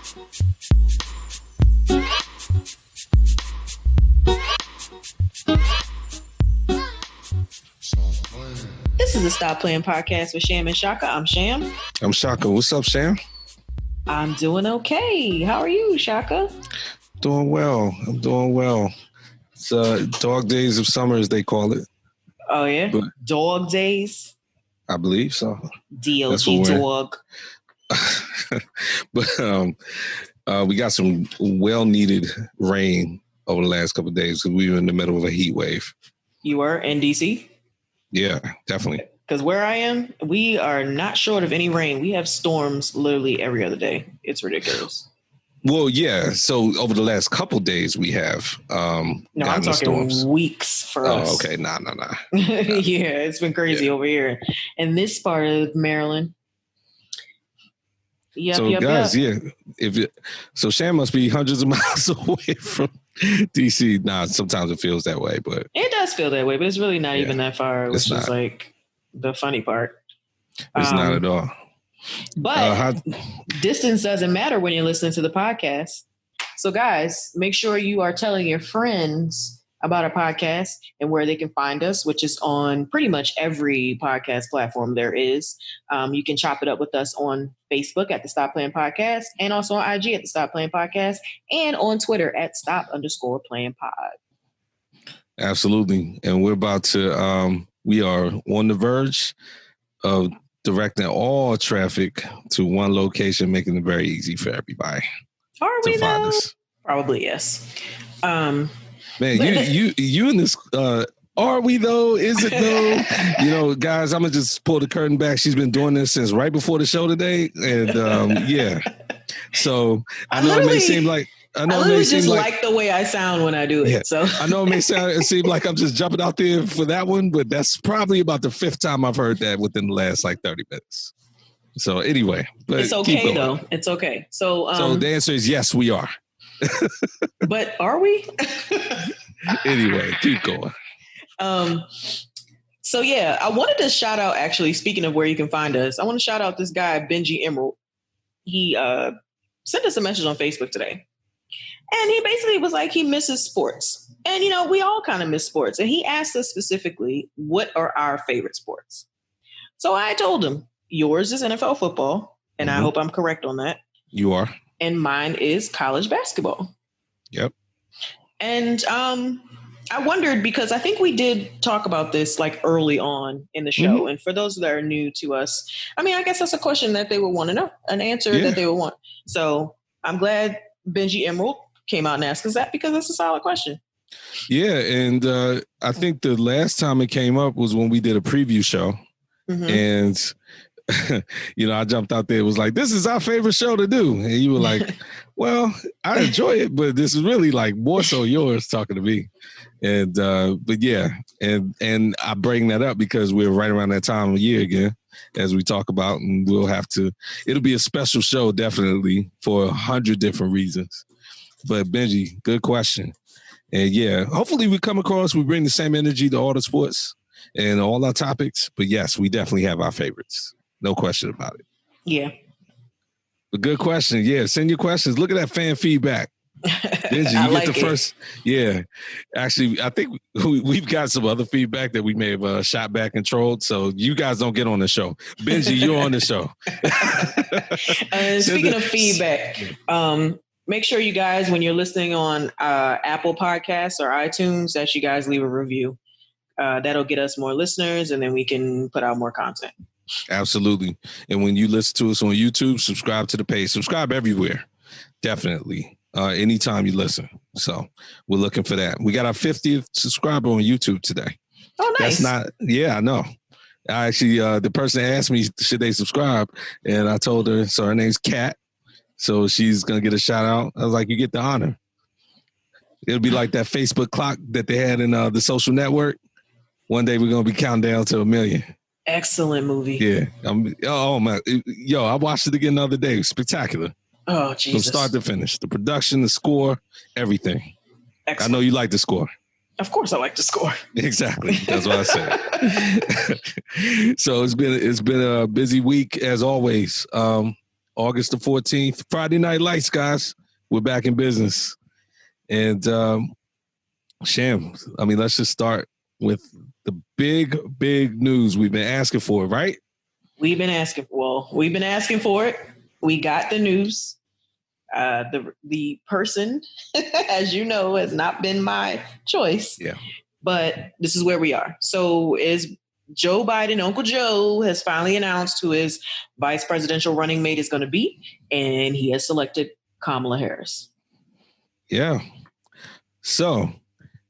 This is the Stop Playing podcast with Sham and Shaka. I'm Sham. I'm Shaka. What's up, Sham? I'm doing okay. How are you, Shaka? Doing well. I'm doing well. It's dog days of summer, as they call it. Oh, yeah? But, dog days? I believe so. D-O-G, dog. But we got some well-needed rain over the last couple of days because we were in the middle of a heat wave. You were in D.C.? Yeah, definitely. Because where I am, we are not short of any rain. We have storms literally every other day. It's ridiculous. Well, yeah. So over the last couple of days, we have no, I'm talking weeks for us. Oh, okay. Nah. Yeah, it's been crazy over here. In this part of Maryland. Guys, yeah. So Sham must be hundreds of miles away from DC. Nah, sometimes it feels that way, but it does feel that way, but it's really not even that far, which is like the funny part. It's not at all. But distance doesn't matter when you're listening to the podcast. So guys, make sure you are telling your friends about our podcast and where they can find us, which is on pretty much every podcast platform there is. You can chop it up with us on Facebook at the Stop Playing Podcast, and also on IG at the Stop Playing Podcast, and on Twitter at Stop_Playing Pod. Absolutely. And we're about to, we are on the verge of directing all traffic to one location, making it very easy for everybody. Are we though? Probably yes. Man, you in this, are we though? Is it though? You know, guys, I'm going to just pull the curtain back. She's been doing this since right before the show today. And yeah. So I know it may seem like, I just like the way I sound when I do it. Yeah. So I know it may seem like I'm just jumping out there for that one, but that's probably about the fifth time I've heard that within the last like 30 minutes. So anyway, but it's okay though. It's okay. So the answer is yes, we are. But are we? Anyway, keep going. So yeah, I wanted to shout out, actually, speaking of where you can find us, I want to shout out this guy, Benji Emerald. He sent us a message on Facebook today. And he basically was like, he misses sports. And, you know, we all kind of miss sports. And he asked us specifically, what are our favorite sports? So I told him, yours is NFL football. And I hope I'm correct on that. You are. And mine is college basketball. Yep. And I wondered, because I think we did talk about this like early on in the show. And for those that are new to us, I mean, I guess that's a question that they would want to know, an answer that they would want. So I'm glad Benji Emerald came out and asked us that, because that's a solid question. Yeah. And I think the last time it came up was when we did a preview show. And you know, I jumped out there. It was like, this is our favorite show to do. And you were like, well, I enjoy it, but this is really like more so yours talking to me. And, but yeah. And I bring that up because we're right around that time of year again, as we talk about, and it'll be a special show definitely for 100 different reasons. But Benji, good question. And yeah, hopefully we bring the same energy to all the sports and all our topics. But yes, we definitely have our favorites. No question about it. Yeah. But good question. Yeah. Send your questions. Look at that fan feedback. Benji, you get the first. Yeah. Actually, I think we've got some other feedback that we may have shot back and trolled. So you guys don't get on the show. Benji, you're on the show. Speaking of feedback, make sure you guys, when you're listening on Apple Podcasts or iTunes, that you guys leave a review. That'll get us more listeners, and then we can put out more content. Absolutely. And when you listen to us on YouTube, subscribe to the page. Subscribe everywhere. Definitely. Anytime you listen. So we're looking for that. We got our 50th subscriber on YouTube today. Oh, nice. I know. I actually, the person asked me, should they subscribe? And I told her, so her name's Kat. So she's going to get a shout out. I was like, you get the honor. It'll be like that Facebook clock that they had in the Social Network. One day we're going to be counting down to 1 million. Excellent movie. Yeah. Oh, man. Yo, I watched it again the other day. Spectacular. Oh, Jesus. From start to finish. The production, the score, everything. Excellent. I know you like the score. Of course I like the score. Exactly. That's what I said. So it's been a busy week as always. On August the 14th, Friday Night Lights, guys. We're back in business. And Sham, I mean, let's just start with the big news we've been asking for, right? We've been asking for it. We got the news. The person, as you know, has not been my choice. Yeah. But this is where we are. So is Joe Biden, Uncle Joe, has finally announced who his vice presidential running mate is going to be. And he has selected Kamala Harris. Yeah. So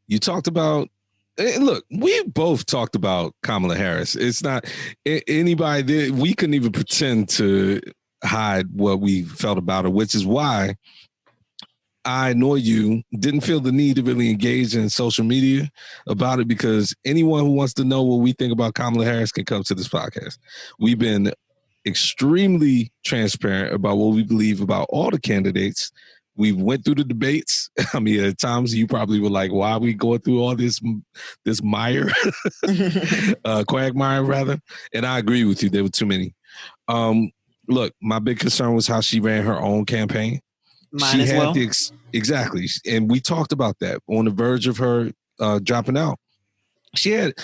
you talked about, and look, we both talked about Kamala Harris. It's not anybody, we couldn't even pretend to hide what we felt about her, which is why I nor you didn't feel the need to really engage in social media about it, because anyone who wants to know what we think about Kamala Harris can come to this podcast. We've been extremely transparent about what we believe about all the candidates. We went through the debates. I mean, at times you probably were like, why are we going through all this mire, quagmire rather? And I agree with you. There were too many. Look, my big concern was how she ran her own campaign. Mine as well. Exactly. And we talked about that on the verge of her dropping out. She had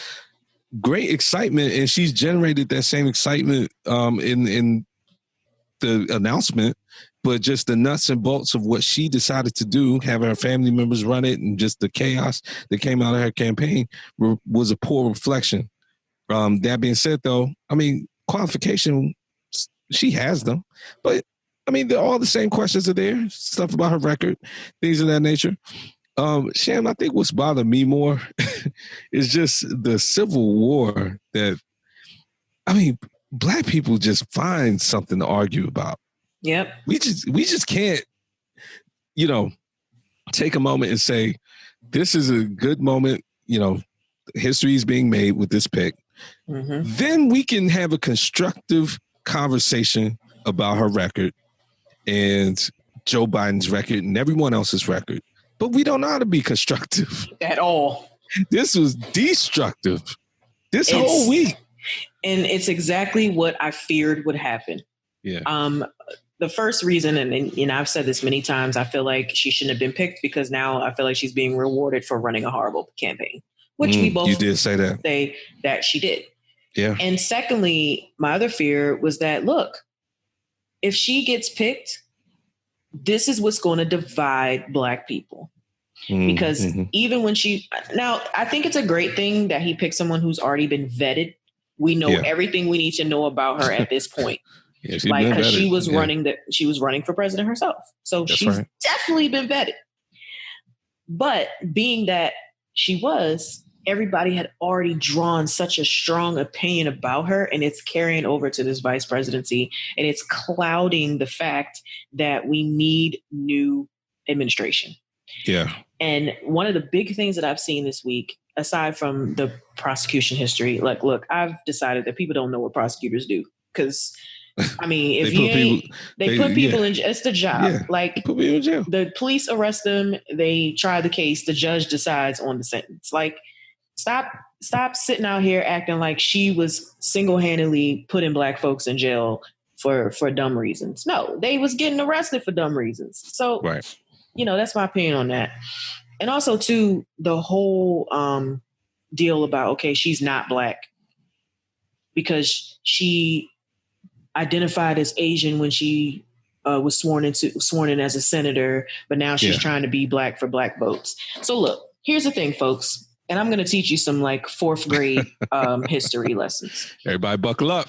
great excitement, and she's generated that same excitement in the announcement, but just the nuts and bolts of what she decided to do, having her family members run it, and just the chaos that came out of her campaign was a poor reflection. That being said, though, I mean, qualification, she has them, but I mean, all the same questions are there, stuff about her record, things of that nature. Sham, I think what's bothered me more is just the civil war that, I mean, Black people just find something to argue about. Yep. We just can't, take a moment and say, this is a good moment, history is being made with this pick. Mm-hmm. Then we can have a constructive conversation about her record and Joe Biden's record and everyone else's record. But we don't know how to be constructive. At all. This was destructive this whole week. And it's exactly what I feared would happen. Yeah. The first reason, and I've said this many times, I feel like she shouldn't have been picked because now I feel like she's being rewarded for running a horrible campaign, which we both you did say that she did. Yeah. And secondly, my other fear was that, look, if she gets picked, this is what's going to divide Black people. Because even when now I think it's a great thing that he picked someone who's already been vetted. We know everything we need to know about her at this point. Because she was running for president herself. So she's definitely been vetted. But being that she was, everybody had already drawn such a strong opinion about her, and it's carrying over to this vice presidency, and it's clouding the fact that we need new administration. Yeah. And one of the big things that I've seen this week, aside from the prosecution history, look, I've decided that people don't know what prosecutors do. Because, I mean, if they put people in, it's the job. Yeah, like, put people in jail. The police arrest them, they try the case, the judge decides on the sentence. Like, Stop sitting out here acting like she was single-handedly putting Black folks in jail for dumb reasons. No, they was getting arrested for dumb reasons. So, that's my opinion on that. And also, too, the whole deal about, okay, she's not Black because she identified as Asian when she was sworn in as a senator, but now she's trying to be Black for Black votes. So, look, here's the thing, folks. And I'm going to teach you some fourth grade history lessons. Everybody buckle up.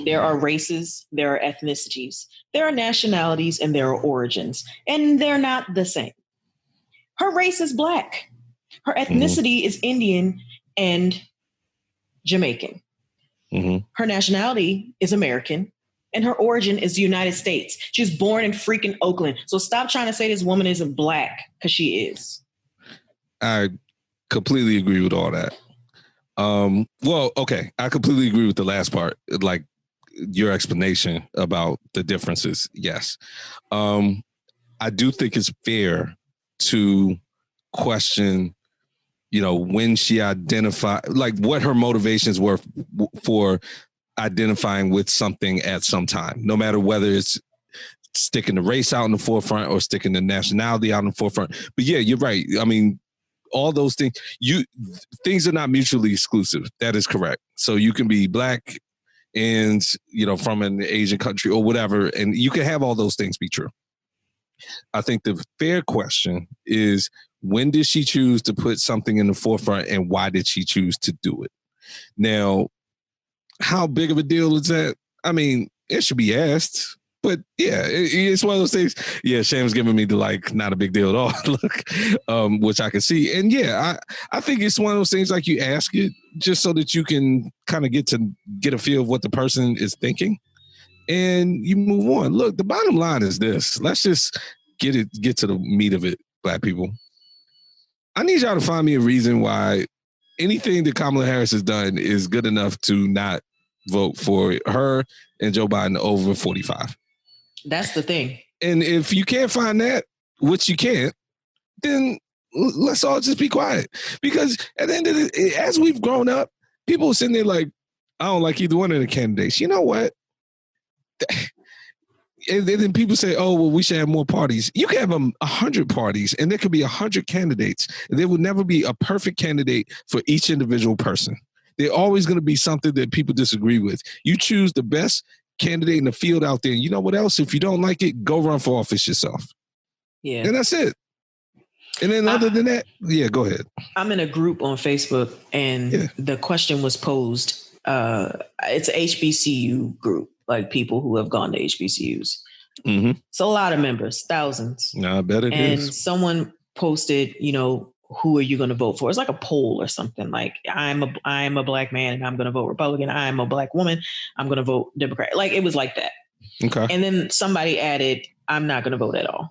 There are races, there are ethnicities, there are nationalities, and there are origins. And they're not the same. Her race is Black. Her ethnicity is Indian and Jamaican. Her nationality is American. And her origin is the United States. She was born in freaking Oakland. So stop trying to say this woman isn't Black, because she is. I completely agree with all that. Well, okay. I completely agree with the last part, like your explanation about the differences. Yes. I do think it's fair to question, when she identified, like what her motivations were for identifying with something at some time, no matter whether it's sticking the race out in the forefront or sticking the nationality out in the forefront. But yeah, you're right. I mean, all those things, things are not mutually exclusive. That is correct. So you can be black and, from an Asian country or whatever, and you can have all those things be true. I think the fair question is, when did she choose to put something in the forefront, and why did she choose to do it? Now, how big of a deal is that? I mean, it should be asked. But yeah, it's one of those things. Yeah, Sham's giving me the not a big deal at all look, which I can see. And yeah, I think it's one of those things like you ask it just so that you can kind of get a feel of what the person is thinking, and you move on. Look, the bottom line is this. Let's just get to the meat of it, Black people. I need y'all to find me a reason why anything that Kamala Harris has done is good enough to not vote for her and Joe Biden over 45. That's the thing. And if you can't find that, which you can't, then let's all just be quiet. Because at the end of as we've grown up, people are sitting there like, I don't like either one of the candidates. You know what? And then people say, oh, well, we should have more parties. You can have 100 parties, and there could be 100 candidates. And there will never be a perfect candidate for each individual person. There's always going to be something that people disagree with. You choose the best candidate in the field out there. And you know what else? If you don't like it, go run for office yourself. Yeah. And that's it. And then other than that, yeah, go ahead. I'm in a group on Facebook, and the question was posed. It's an HBCU group, like people who have gone to HBCUs. Mm-hmm. So a lot of members, thousands. I bet it is. And someone posted, who are you going to vote for? It's like a poll or something. Like, I'm a Black man and I'm going to vote Republican. I'm a Black woman. I'm going to vote Democrat. Like, it was like that. Okay. And then somebody added, I'm not going to vote at all.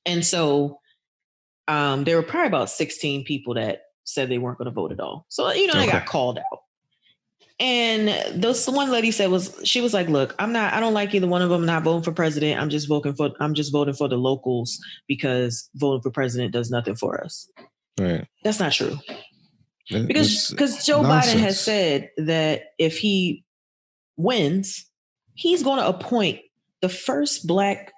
And so there were probably about 16 people that said they weren't going to vote at all. So, they got called out. And this one lady said she was like, look, I don't like either one of them. I'm not voting for president. I'm just voting for the locals, because voting for president does nothing for us. Right. That's not true. Because Joe Biden has said that if he wins, he's going to appoint the first Black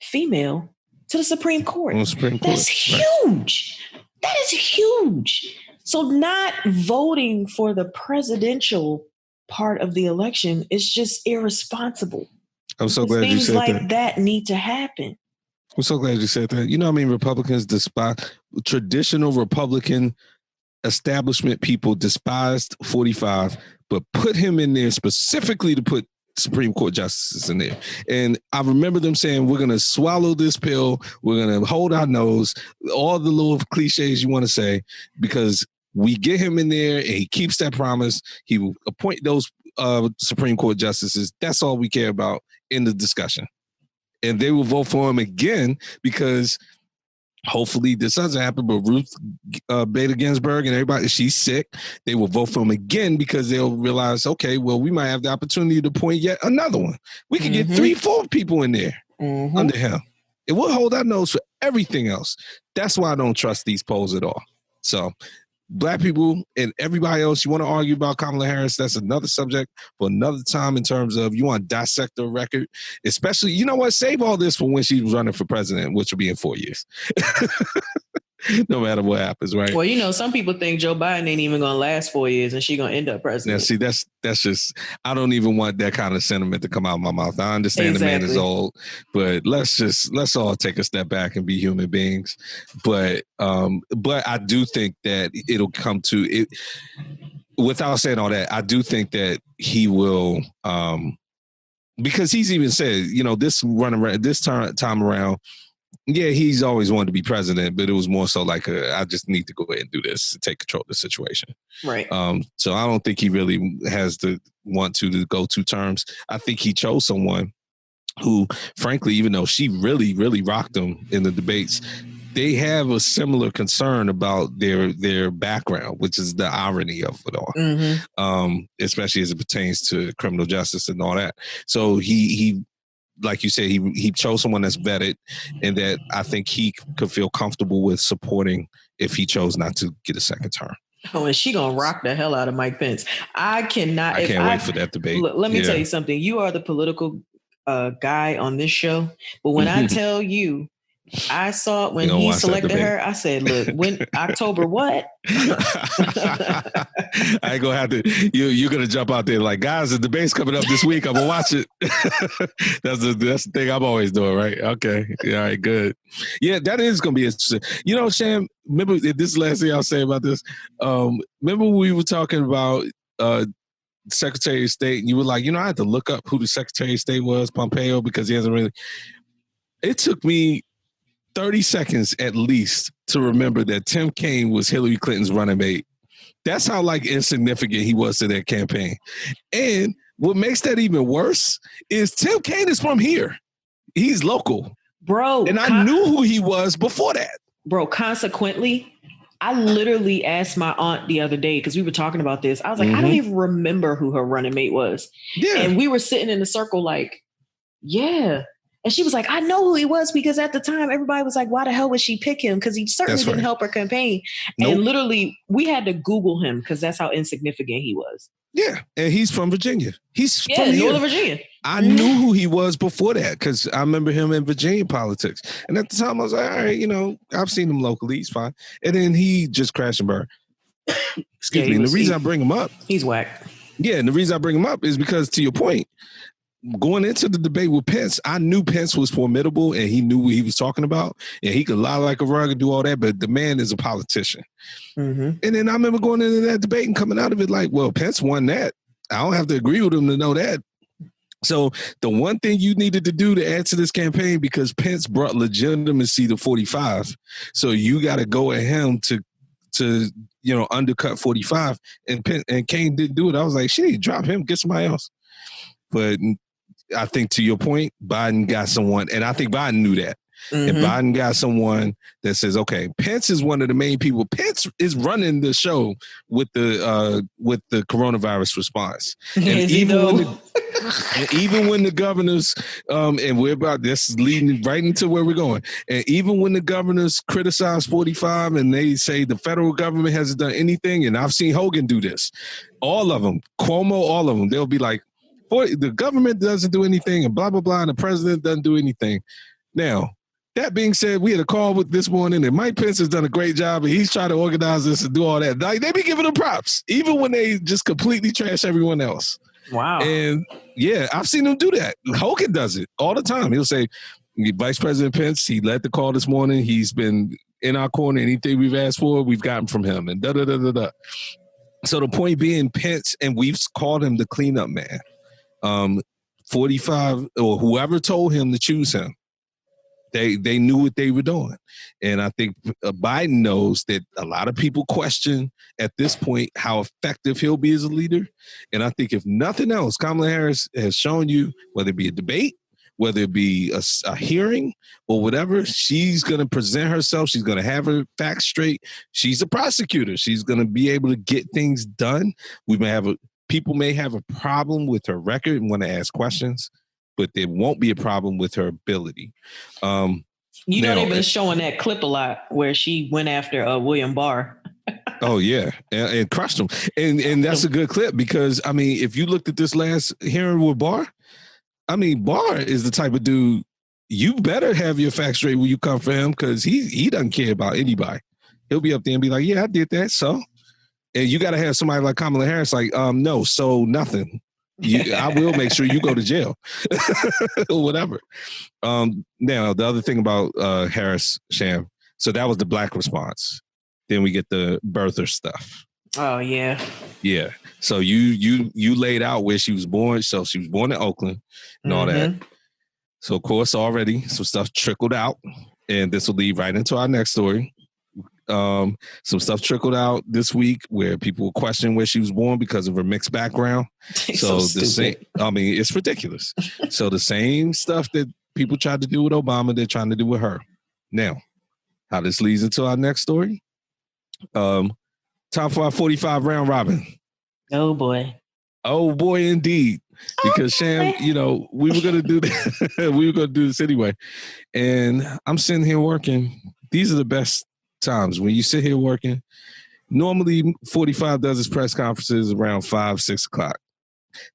female to the Supreme Court. That's huge. Right. That is huge. So not voting for the presidential part of the election is just irresponsible. I'm so glad you said that. Things like that need to happen. I'm so glad you said that. Republicans despise, traditional Republican establishment people despised 45, but put him in there specifically to put Supreme Court justices in there. And I remember them saying, we're going to swallow this pill. We're going to hold our nose, all the little cliches you want to say, because we get him in there and he keeps that promise. He will appoint those Supreme Court justices. That's all we care about in the discussion. And they will vote for him again, because hopefully this doesn't happen, but Ruth Bader Ginsburg and everybody, she's sick. They will vote for him again, because they'll realize, okay, well, we might have the opportunity to appoint yet another one. We can get 3-4 people in there under him. And we'll hold our nose for everything else. That's why I don't trust these polls at all. So Black people and everybody else, you want to argue about Kamala Harris, that's another subject for another time, in terms of you want to dissect the record, especially, you know what, save all this for when she's running for president, which will be in 4 years. No matter what happens, right? Well, some people think Joe Biden ain't even going to last 4 years and she's going to end up president. Now, see, that's just, I don't even want that kind of sentiment to come out of my mouth. I understand the man is old, but let's all take a step back and be human beings. But I do think that it'll come to it. Without saying all that, I do think that he will, because he's even said, this time around, yeah, he's always wanted to be president, but it was more so like, I just need to go ahead and do this to take control of the situation. Right. So I don't think he really has the want to go to terms. I think he chose someone who, frankly, even though she really, really rocked him in the debates, they have a similar concern about their background, which is the irony of it all, especially as it pertains to criminal justice and all that. So he like you said, he chose someone that's vetted, and that I think he could feel comfortable with supporting if he chose not to get a second term. Oh, and she gonna rock the hell out of Mike Pence. I can't wait for that debate. Let me tell you something. You are the political guy on this show. But when I tell you, I saw it when he selected her. I said, look, when October what? I ain't gonna have to. You're gonna jump out there like, guys, the debate's coming up this week. I'm gonna watch it. That's the thing I'm always doing, right? Okay, yeah, all right, good. Yeah, that is gonna be interesting. You know, Sham, remember this is the last thing I'll say about this. Remember we were talking about Secretary of State, and you were like, I had to look up who the Secretary of State was, Pompeo, because he hasn't really. It took me 30 seconds at least to remember that Tim Kaine was Hillary Clinton's running mate. That's how insignificant he was to that campaign. And what makes that even worse is Tim Kaine is from here. He's local. Bro. And I knew who he was before that. Bro, consequently, I literally asked my aunt the other day, because we were talking about this. I was like, I don't even remember who her running mate was. Yeah. And we were sitting in a circle like, yeah. And she was like, I know who he was, because at the time, everybody was like, why the hell would she pick him? Because he certainly didn't help her campaign. Nope. And literally, we had to Google him because that's how insignificant he was. Yeah. And he's from Virginia. He's from Northern Virginia. I knew who he was before that because I remember him in Virginia politics. And at the time, I was like, all right, I've seen him locally. He's fine. And then he just crashed and burned. Excuse me. And the reason I bring him up. He's whack. Yeah. And the reason I bring him up is because, to your point, going into the debate with Pence, I knew Pence was formidable and he knew what he was talking about and he could lie like a rug and do all that, but the man is a politician. Mm-hmm. And then I remember going into that debate and coming out of it like, well, Pence won that. I don't have to agree with him to know that. So the one thing you needed to do to add to this campaign, because Pence brought legitimacy to 45, so you got to go at him to undercut 45, and Kaine didn't do it. I was like, she need to drop him, get somebody else. But I think, to your point, Biden got someone, and I think Biden knew that. Mm-hmm. And Biden got someone that says, okay, Pence is one of the main people. Pence is running the show with the coronavirus response. And even when the governors, and we're about this leading right into where we're going, and even when the governors criticize 45 and they say the federal government hasn't done anything, and I've seen Hogan do this, all of them, Cuomo, all of them, they'll be like, boy, the government doesn't do anything and blah, blah, blah, and the president doesn't do anything. Now, that being said, we had a call with this morning, and Mike Pence has done a great job, and he's trying to organize this and do all that. Like, they be giving them props, even when they just completely trash everyone else. Wow. And, yeah, I've seen him do that. Hogan does it all the time. He'll say, Vice President Pence, he led the call this morning. He's been in our corner. Anything we've asked for, we've gotten from him, and da-da-da-da-da. So the point being, Pence, and we've called him the cleanup man. 45 or whoever told him to choose him, they knew what they were doing. And I think Biden knows that a lot of people question at this point how effective he'll be as a leader. And I think if nothing else, Kamala Harris has shown you, whether it be a debate, whether it be a hearing or whatever, she's going to present herself. She's going to have her facts straight. She's a prosecutor. She's going to be able to get things done. People may have a problem with her record and want to ask questions, but there won't be a problem with her ability. They've been showing that clip a lot where she went after William Barr. Oh, yeah, and crushed him. And that's a good clip because, I mean, if you looked at this last hearing with Barr, I mean, Barr is the type of dude, you better have your facts straight when you come for him because he doesn't care about anybody. He'll be up there and be like, yeah, I did that, so. And you got to have somebody like Kamala Harris like, no, so nothing. I will make sure you go to jail or whatever. Now, the other thing about Harris, Sham, so that was the black response. Then we get the birther stuff. Oh, yeah. Yeah. So you laid out where she was born. So she was born in Oakland and all that. So, of course, already some stuff trickled out. And this will lead right into our next story. Some stuff trickled out this week where people were questioning where she was born because of her mixed background. So the same, I mean, it's ridiculous. So the same stuff that people tried to do with Obama, they're trying to do with her. Now, how this leads into our next story. Time for our 45 round robin. Oh boy. Oh boy, indeed. Because Sham, we were gonna do this. We were gonna do this anyway. And I'm sitting here working. These are the best times when you sit here working. Normally 45 does his press conferences around 5-6 o'clock.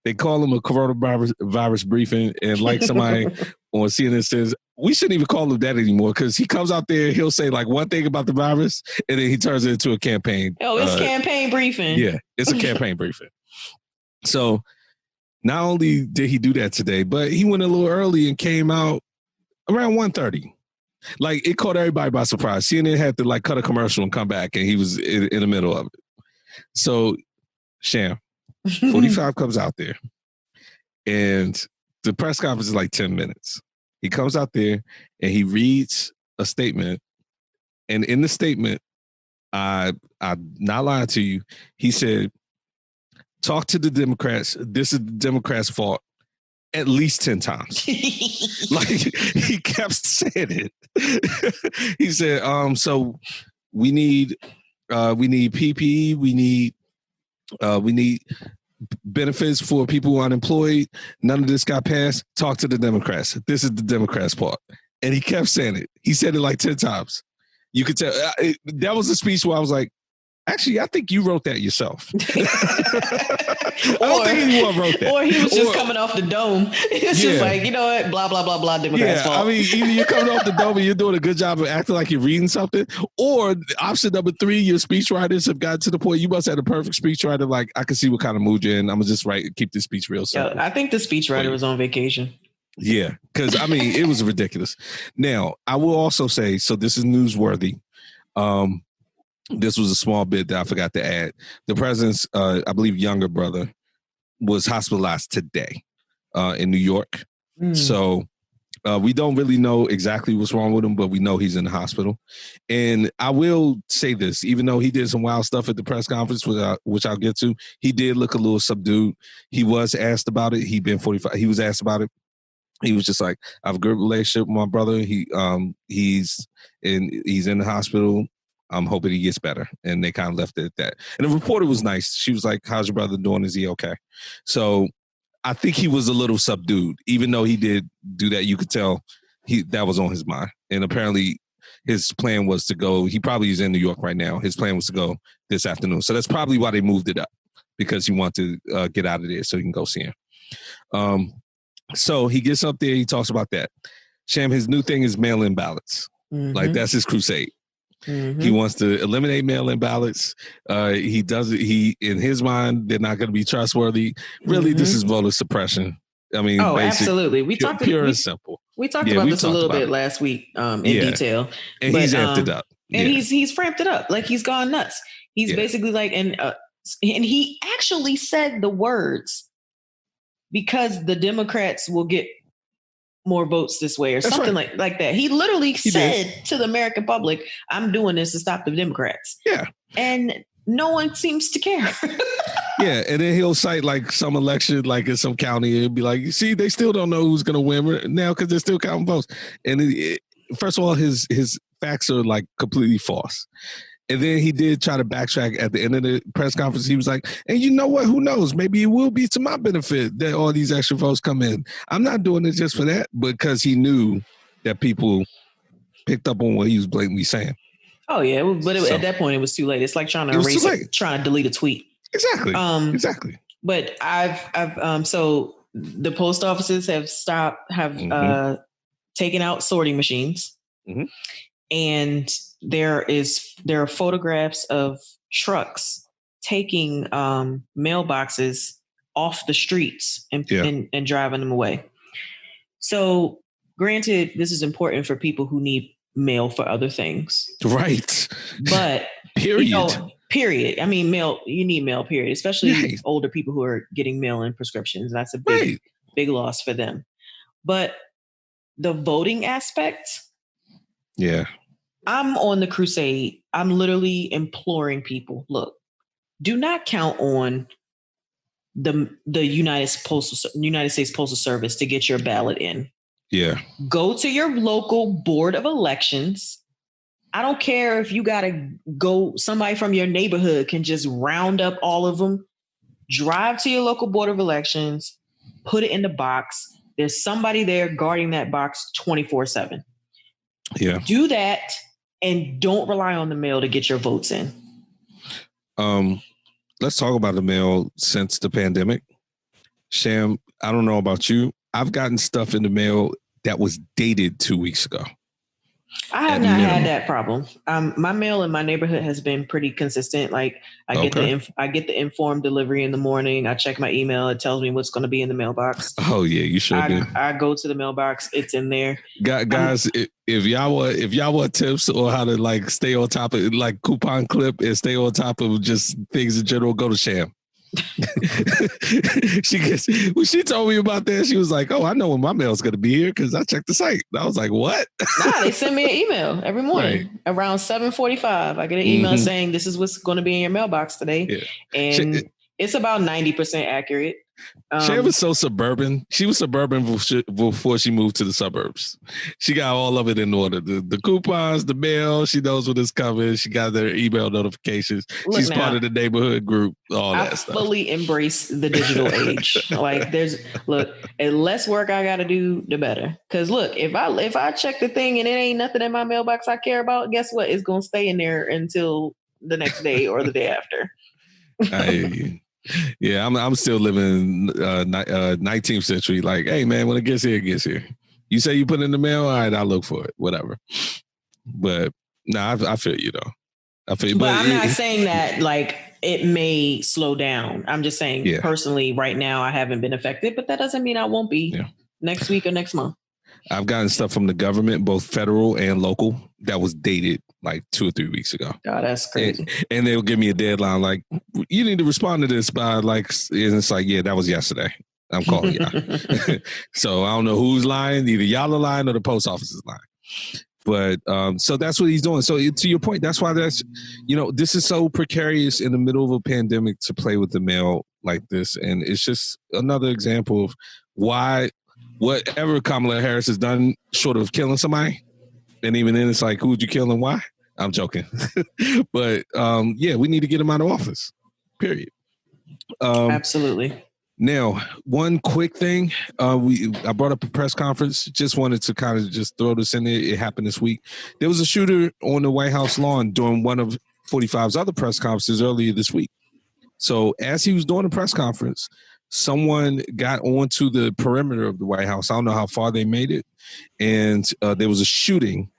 They call him a coronavirus briefing, and like somebody on CNN says, we shouldn't even call him that anymore because he comes out there, he'll say like one thing about the virus, and then he turns it into a campaign. Oh, it's campaign briefing. Yeah, it's a campaign briefing. So not only did he do that today, but he went a little early and came out around 1:30. Like, it caught everybody by surprise. CNN had to like cut a commercial and come back, and he was in the middle of it. So, Sham, 45 comes out there, and the press conference is like 10 minutes. He comes out there, and he reads a statement, and in the statement, I'm not lying to you, he said, talk to the Democrats. This is the Democrats' fault. At least 10 times. Like, he kept saying it. He said, so we need PPE, we need benefits for people who are unemployed. None of this got passed. Talk to the Democrats. This is the Democrats' part. And he kept saying it. He said it like 10 times. You could tell. That was a speech where I was like, actually, I think you wrote that yourself. I don't think anyone wrote that. Or he was just coming off the dome. It's just like, you know what? Blah, blah, blah, blah. Democrats' fault. I mean, either you're coming off the dome and you're doing a good job of acting like you're reading something, or option number 3, your speechwriters have gotten to the point you must have the perfect speechwriter. Like, I can see what kind of mood you're in. I'm going to just keep this speech real simple. Yeah, I think the speechwriter was on vacation. Yeah, because, I mean, it was ridiculous. Now, I will also say, so this is newsworthy. This was a small bit that I forgot to add. The president's, I believe, younger brother was hospitalized today in New York. So we don't really know exactly what's wrong with him, but we know he's in the hospital. And I will say this, even though he did some wild stuff at the press conference, which I'll get to, he did look a little subdued. He was asked about it. He'd been 45. He was asked about it. He was just like, I have a good relationship with my brother. He's in the hospital. I'm hoping he gets better. And they kind of left it at that. And the reporter was nice. She was like, how's your brother doing? Is he okay? So I think he was a little subdued. Even though he did do that, you could tell that was on his mind. And apparently his plan was to go, he probably is in New York right now. His plan was to go this afternoon. So that's probably why they moved it up, because he wanted to get out of there so he can go see him. So he gets up there, he talks about that. Sham, his new thing is mail-in ballots. Like, that's his crusade. He wants to eliminate mail-in ballots. He does it. In his mind, they're not going to be trustworthy. Really, this is voter suppression. I mean, absolutely. We talked pure and simple. We talked about this a little bit last week in detail. And he's amped it up. And he's framped it up. Like, he's gone nuts. He's basically like, and he actually said the words, because the Democrats will get more votes this way, or that's something like that. He literally said to the American public, I'm doing this to stop the Democrats. Yeah. And no one seems to care. Yeah. And then he'll cite like some election, like in some county, and be like, you see, they still don't know who's going to win now because they're still counting votes. And first of all, his facts are like completely false. And then he did try to backtrack at the end of the press conference. He was like, and you know what? Who knows? Maybe it will be to my benefit that all these extra votes come in. I'm not doing it just for that, because he knew that people picked up on what he was blatantly saying. Oh, yeah. But at that point, it was too late. It's like trying to erase it, trying to delete a tweet. Exactly. Exactly. But so the post offices have taken out sorting machines. And there are photographs of trucks taking mailboxes off the streets and driving them away. So, granted, this is important for people who need mail for other things, right? But period. I mean, mail. You need mail. Period. Especially older people who are getting mail-in prescriptions. That's a big loss for them. But the voting aspect. Yeah. I'm on the crusade. I'm literally imploring people, look, do not count on the United States Postal Service to get your ballot in. Yeah. Go to your local board of elections. I don't care if you got to go, somebody from your neighborhood can just round up all of them, drive to your local board of elections, put it in the box. There's somebody there guarding that box 24/7. Yeah. Do that. And don't rely on the mail to get your votes in. Let's talk about the mail since the pandemic. Sham, I don't know about you. I've gotten stuff in the mail that was dated 2 weeks ago. I have not had that problem. My mail in my neighborhood has been pretty consistent. Like I get the informed delivery in the morning. I check my email. It tells me what's going to be in the mailbox. Oh yeah, you sure do. I go to the mailbox. It's in there. Guys, if y'all want tips or how to like stay on top of like coupon clip and stay on top of just things in general, go to Sham. When she told me about that, she was like, "Oh, I know when my mail's gonna be here because I checked the site." And I was like, "What?" Nah, they send me an email every morning around 7:45. I get an email saying this is what's going to be in your mailbox today, and it's about 90% accurate. She was so suburban. She was suburban before she moved to the suburbs. She got all of it in order. The coupons, the mail. She knows what is coming. She got their email notifications. She's part of the neighborhood group. All that stuff. I fully embrace the digital age. Like the less work I got to do, the better. Because look, if I check the thing and it ain't nothing in my mailbox I care about, guess what? It's gonna stay in there until the next day or the day after. I hear you. Yeah, I'm still living 19th century. Like, hey man, when it gets here, it gets here. You say you put it in the mail, all right, I'll look for it, whatever. But I feel you though. I feel you. But I'm not saying that like it may slow down. I'm just saying personally, right now I haven't been affected, but that doesn't mean I won't be next week or next month. I've gotten stuff from the government, both federal and local, that was dated like 2 or 3 weeks ago. Oh, that's crazy. And they'll give me a deadline like, you need to respond to this by like, and it's like, yeah, that was yesterday. I'm calling y'all. So I don't know who's lying. Either y'all are lying or the post office is lying. But so that's what he's doing. So to your point, that's why this is so precarious in the middle of a pandemic to play with the mail like this. And it's just another example of why whatever Kamala Harris has done short of killing somebody. And even then it's like, who would you kill and why? I'm joking. But we need to get him out of office, period. Absolutely. Now, one quick thing, I brought up a press conference. Just wanted to kind of just throw this in there. It happened this week. There was a shooter on the White House lawn during one of 45's other press conferences earlier this week. So as he was doing the press conference, someone got onto the perimeter of the White House. I don't know how far they made it. And there was a shooting.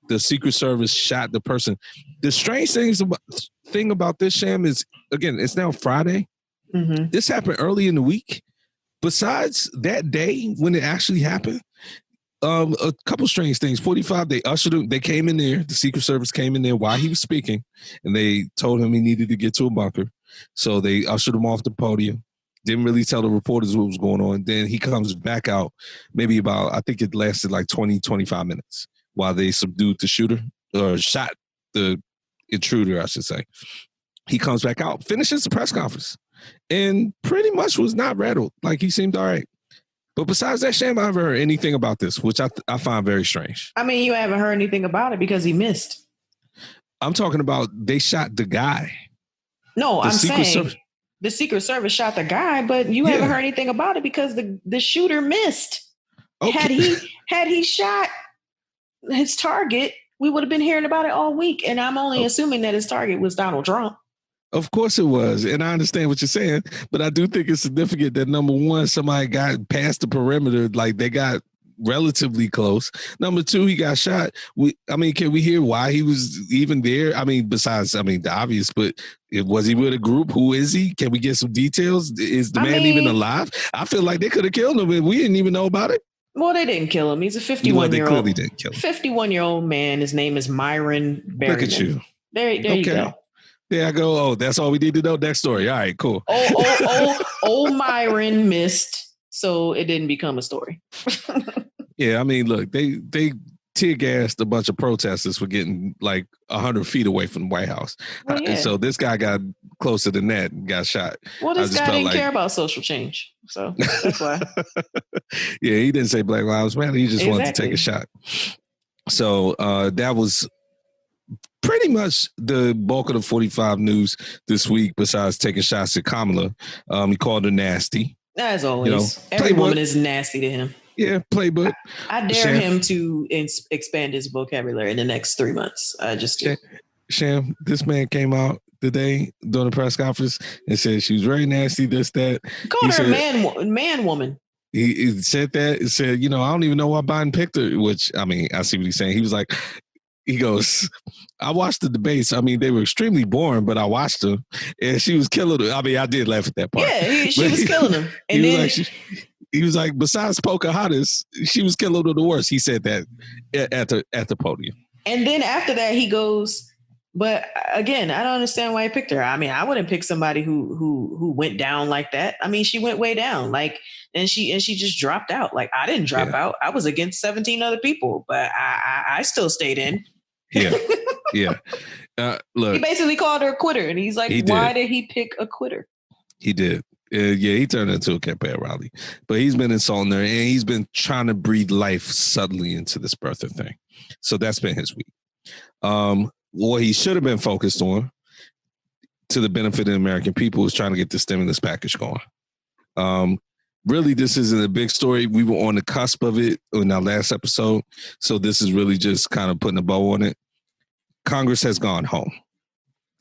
The Secret Service shot the person. The strange thing about this, Sham, is, again, it's now Friday. Mm-hmm. This happened early in the week. Besides that day when it actually happened, a couple strange things. 45, they ushered him. They came in there. The Secret Service came in there while he was speaking, and they told him he needed to get to a bunker. So they ushered him off the podium. Didn't really tell the reporters what was going on. Then he comes back out, maybe about, I think it lasted like 20, 25 minutes while they subdued the shooter, or shot the intruder, I should say. He comes back out, finishes the press conference, and pretty much was not rattled. Like, he seemed all right. But besides that, Sham, I haven't heard anything about this, which I find very strange. I mean, you haven't heard anything about it because he missed. I'm talking about they shot the guy. No, I'm saying the Secret Service shot the guy, but you haven't heard anything about it because the shooter missed. Okay. Had he shot his target, we would have been hearing about it all week. And I'm only assuming that his target was Donald Trump. Of course it was. And I understand what you're saying, but I do think it's significant that, number one, somebody got past the perimeter, like they got relatively close. Number two, he got shot. Can we hear why he was even there? I mean, besides, the obvious, but was he with a group? Who is he? Can we get some details? Is the man even alive? I feel like they could have killed him and we didn't even know about it. Well, they didn't kill him. He's a 51-year-old. They clearly didn't kill him. 51-year-old man. His name is Myron Berryman. Look at you. There you go. There I go. Oh, that's all we need to know. Next story. All right, cool. Old Myron missed, so it didn't become a story. Yeah, I mean, look, they tear gassed a bunch of protesters for getting like 100 feet away from the White House. Well, yeah. So this guy got closer than that and got shot. Well, this guy didn't care about social change, so that's why. Yeah, he didn't say Black Lives Matter. He just wanted to take a shot. So that was pretty much the bulk of the 45 news this week, besides taking shots at Kamala. He called her nasty. As always. Every woman is nasty to him. Yeah, playbook. I dare him to expand his vocabulary in the next 3 months. I just do. Sham, this man came out today during the press conference and said she was very nasty, this, that. He called her a man woman. He said that. He said, I don't even know why Biden picked her, which, I mean, I see what he's saying. He was like, he goes, I watched the debates. I mean, they were extremely boring, but I watched them, and she was killing them. I mean, I did laugh at that part. Yeah, she was killing them. And then he was like, besides Pocahontas, she was killing them the worst. He said that at the podium. And then after that, he goes, but again, I don't understand why he picked her. I mean, I wouldn't pick somebody who went down like that. I mean, she went way down, like, and she just dropped out. Like, I didn't drop out. I was against 17 other people, but I still stayed in. Yeah. Look, he basically called her a quitter, and he's like, why did he pick a quitter? He did. He turned into a campaign rally, but he's been insulting her, and he's been trying to breathe life subtly into this birther thing. So that's been his week. What he should have been focused on, to the benefit of the American people, is trying to get the stimulus package going. Really, this isn't a big story. We were on the cusp of it in our last episode, so this is really just kind of putting a bow on it. Congress has gone home,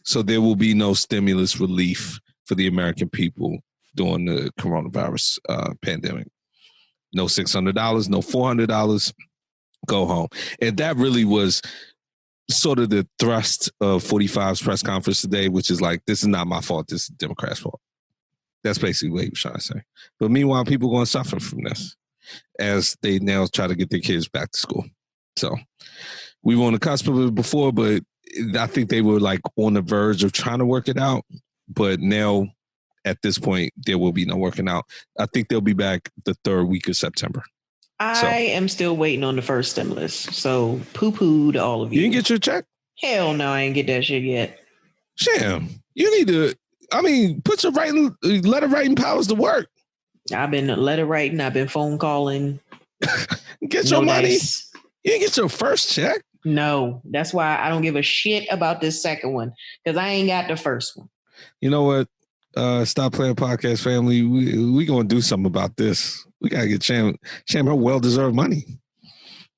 so there will be no stimulus relief for the American people during the coronavirus pandemic. No $600, no $400. Go home. And that really was sort of the thrust of 45's press conference today, which is like, this is not my fault. This is Democrats' fault. That's basically what he was trying to say. But meanwhile, people are going to suffer from this as they now try to get their kids back to school. So we were on the cusp of it before, but I think they were like on the verge of trying to work it out. But now, at this point, there will be no working out. I think they'll be back the third week of September. I am still waiting on the first stimulus. So poo-poo to all of you. You didn't get your check? Hell no, I ain't get that shit yet. Sham, you need to, put your letter writing powers to work. I've been letter writing. I've been phone calling. Get your money. Dice. You didn't get your first check? No, that's why I don't give a shit about this second one, because I ain't got the first one. You know what? Stop Playing Podcast family. We gonna do something about this. We gotta get Sham her well-deserved money.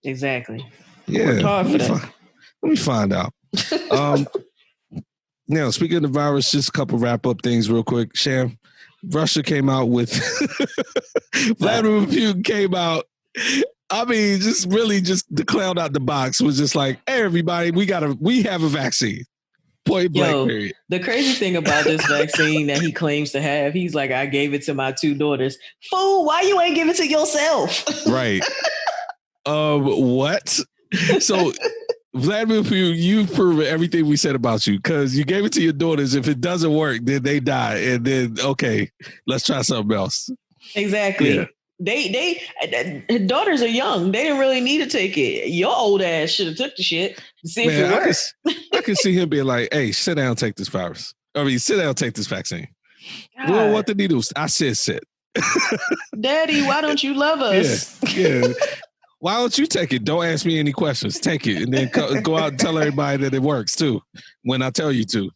Exactly. Yeah. Let me find out. Now, speaking of the virus, just a couple wrap-up things real quick. Sham, Russia came out with Vladimir Putin came out. Just the clown out the box was just like, hey, everybody, we have a vaccine. Point blank, period. The crazy thing about this vaccine that he claims to have, he's like, I gave it to my 2 daughters. Fool, why you ain't give it to yourself? Right. What? So, Vladimir Putin, you've proven everything we said about you, because you gave it to your daughters. If it doesn't work, then they die. And then, okay, let's try something else. Exactly. Yeah. His daughters are young. They didn't really need to take it. Your old ass should have took the shit to see if it works. I can see him being like, hey, sit down, take this virus. Sit down, take this vaccine. God. Well, what the needles? I said sit. Daddy, why don't you love us? Yeah. Why don't you take it? Don't ask me any questions. Take it, and then go out and tell everybody that it works too when I tell you to.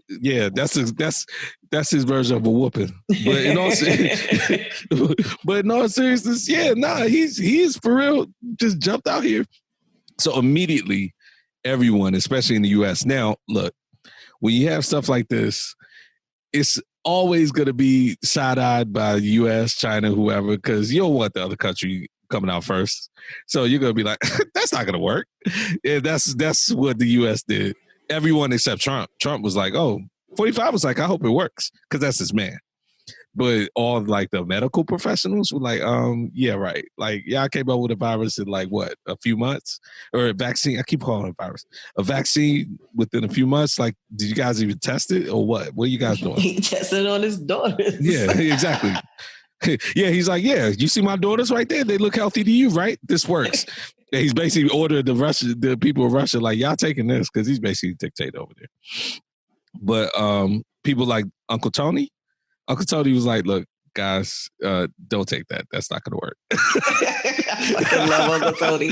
Yeah, that's his version of a whooping. But in all seriousness, he's for real just jumped out here. So immediately, everyone, especially in the U.S. Now, look, when you have stuff like this, it's always going to be side-eyed by the U.S., China, whoever, because you don't want the other country coming out first. So you're going to be like, that's not going to work. And that's what the U.S. did. Everyone except Trump. Trump was like, 45 was like, I hope it works, because that's his man. But all like the medical professionals were like, yeah, right. Like, I came up with a virus in like what, a few months? Or a vaccine. I keep calling it a virus. A vaccine within a few months. Like, did you guys even test it or what? What are you guys doing? He tested on his daughters. Yeah, exactly. Yeah, he's like, yeah, you see my daughters right there? They look healthy to you, right? This works. And he's basically ordered the people of Russia, like, y'all taking this, because he's basically dictator over there. But people like Uncle Tony was like, look, guys, don't take that. That's not going to work. I love Uncle Tony.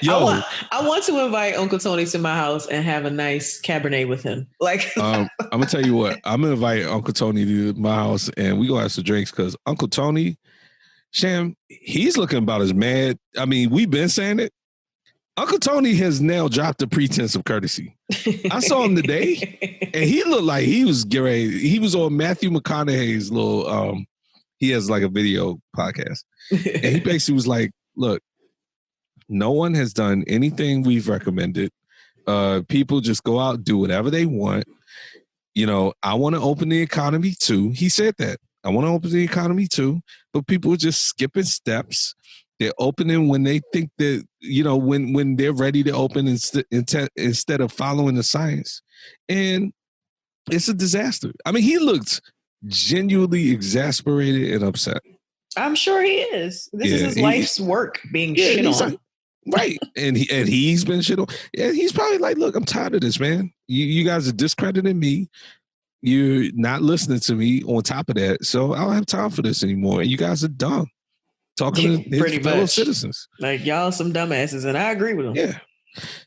Yo, I want to invite Uncle Tony to my house and have a nice Cabernet with him. Like, I'm going to tell you what. I'm going to invite Uncle Tony to my house, and we're going to have some drinks, because Uncle Tony, Sham, he's looking about as mad. I mean, we've been saying it. Uncle Tony has now dropped the pretense of courtesy. I saw him today, and he looked like he was great. He was on Matthew McConaughey's little. He has like a video podcast, and he basically was like, "Look, no one has done anything we've recommended. People just go out, do whatever they want. You know, I want to open the economy too." He said that. I want to open the economy too, but people are just skipping steps. They're opening when they think that, you know, when they're ready to open instead of following the science. And it's a disaster. I mean, he looked genuinely exasperated and upset. I'm sure he is. This is his life's work being shit on. Like, right. And he's been shit on. And he's probably like, look, I'm tired of this, man. You guys are discrediting me. You're not listening to me on top of that. So I don't have time for this anymore. And you guys are dumb. Talking to his fellow citizens. Like, y'all some dumbasses, and I agree with them. Yeah.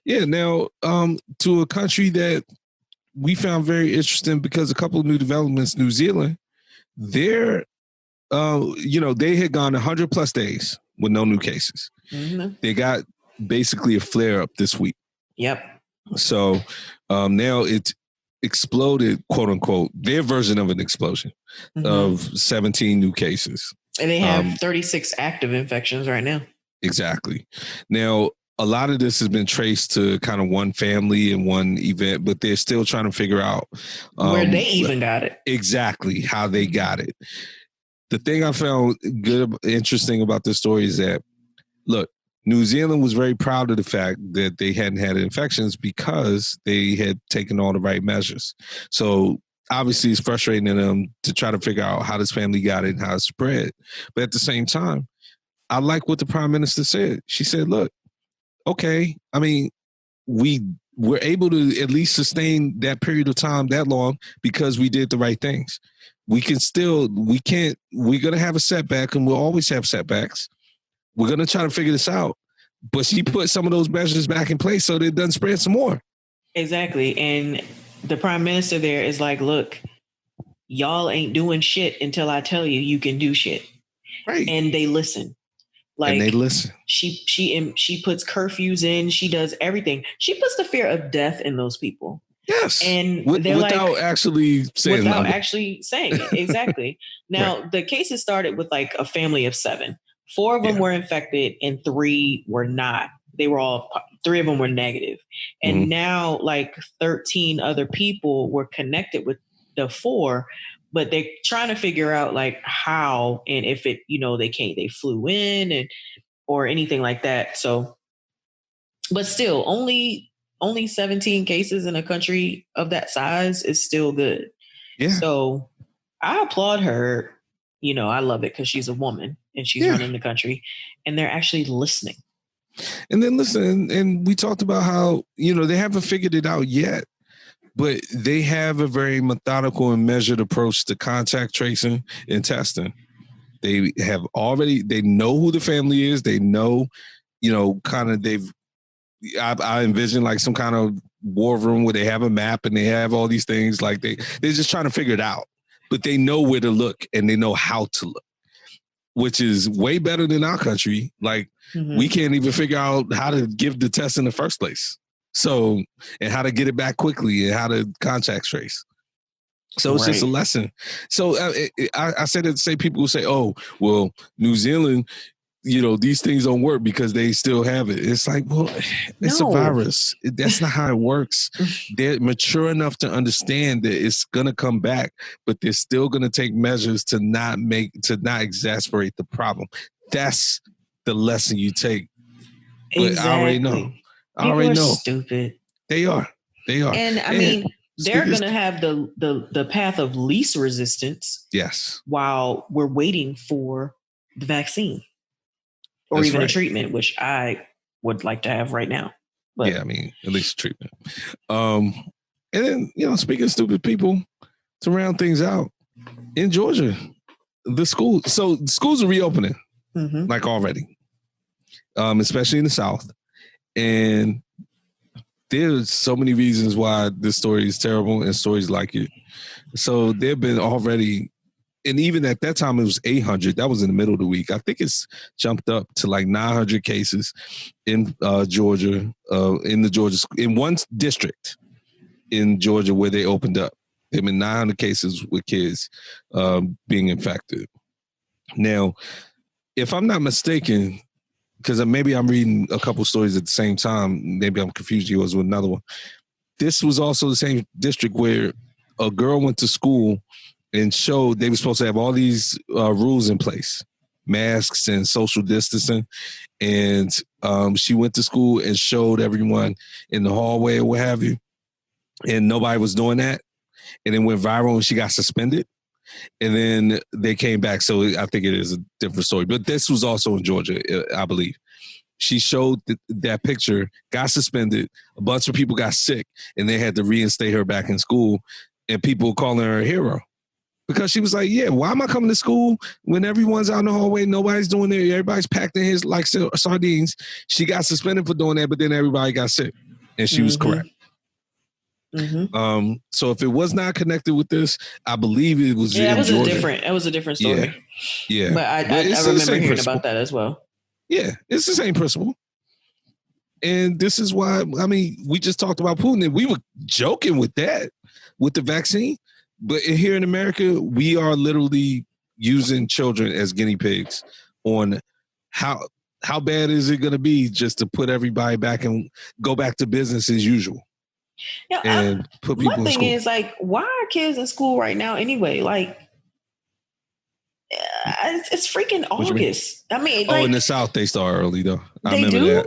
Yeah. Now, to a country that we found very interesting because a couple of new developments, New Zealand, they're, they had gone 100 plus days with no new cases. Mm-hmm. They got basically a flare up this week. Yep. So now it's exploded, quote unquote, their version of an explosion of 17 new cases. And they have 36 active infections right now. Exactly. Now, a lot of this has been traced to kind of one family and one event, but they're still trying to figure out where they even got it. Exactly how they got it. The thing I found interesting about this story is that, look, New Zealand was very proud of the fact that they hadn't had infections because they had taken all the right measures. So obviously it's frustrating to them to try to figure out how this family got it and how it spread. But at the same time, I like what the prime minister said. She said, look, okay, I mean, we were able to at least sustain that period of time that long because we did the right things. We're going to have a setback, and we'll always have setbacks. We're going to try to figure this out. But she put some of those measures back in place so that it doesn't spread some more. Exactly. And the prime minister there is like, look, y'all ain't doing shit until I tell you you can do shit. Right. And they listen. Like, and they listen. She puts curfews in. She does everything. She puts the fear of death in those people. Yes. And without actually saying it. Exactly. Now, right. The cases started with like a family of 7. 4 of them were infected and 3 were not. 3 of them were negative. And now like 13 other people were connected with the 4, but they're trying to figure out like how, and if they flew in or anything like that. So, but still only 17 cases in a country of that size is still good. Yeah. So I applaud her. I love it because she's a woman and she's running the country and they're actually listening. And then listen, and we talked about how, they haven't figured it out yet, but they have a very methodical and measured approach to contact tracing and testing. They know who the family is. They know, I envision like some kind of war room where they have a map and they have all these things. Like they're just trying to figure it out, but they know where to look and they know how to look, which is way better than our country. Like we can't even figure out how to give the test in the first place. So, and how to get it back quickly and how to contact trace. So it's just a lesson. So I said it to say people will say, oh, well, New Zealand, these things don't work because they still have it. It's like, well, it's a virus. That's not how it works. They're mature enough to understand that it's going to come back, but they're still going to take measures to not exasperate the problem. That's the lesson you take. But exactly. I already know. I already know. Stupid. They are. And I mean, they're going to have the path of least resistance. Yes. While we're waiting for the vaccine. Or even a treatment, which I would like to have right now. But yeah, I mean, at least treatment. And then, speaking of stupid people, to round things out, in Georgia, the schools are reopening, like already, especially in the South. And there's so many reasons why this story is terrible and stories like it. So they've been already and even at that time, it was 800. That was in the middle of the week. I think it's jumped up to like 900 cases in Georgia, in one district in Georgia where they opened up. There have been 900 cases with kids being infected. Now, if I'm not mistaken, because maybe I'm reading a couple stories at the same time, maybe I'm confused yours with another one. This was also the same district where a girl went to school and showed they were supposed to have all these rules in place, masks and social distancing. And she went to school and showed everyone in the hallway or what have you. And nobody was doing that. And it went viral and she got suspended. And then they came back. So I think it is a different story. But this was also in Georgia, I believe. She showed that picture, got suspended. A bunch of people got sick, and they had to reinstate her back in school. And people calling her a hero. Because she was like, yeah, why am I coming to school when everyone's out in the hallway, nobody's doing it, everybody's packed in his like sardines. She got suspended for doing that, but then everybody got sick. And she was correct. So if it was not connected with this, I believe it was. Yeah, that was a different story. Yeah. But I remember hearing about that as well. Yeah, it's the same principle. And this is why, I mean, we just talked about Putin and we were joking with that, with the vaccine. But here in America, we are literally using children as guinea pigs on how bad is it going to be just to put everybody back and go back to business as usual. Yeah, and put people in school. My thing is, like, why are kids in school right now anyway? Like, it's freaking August. I mean, in the South they start early though. I remember that.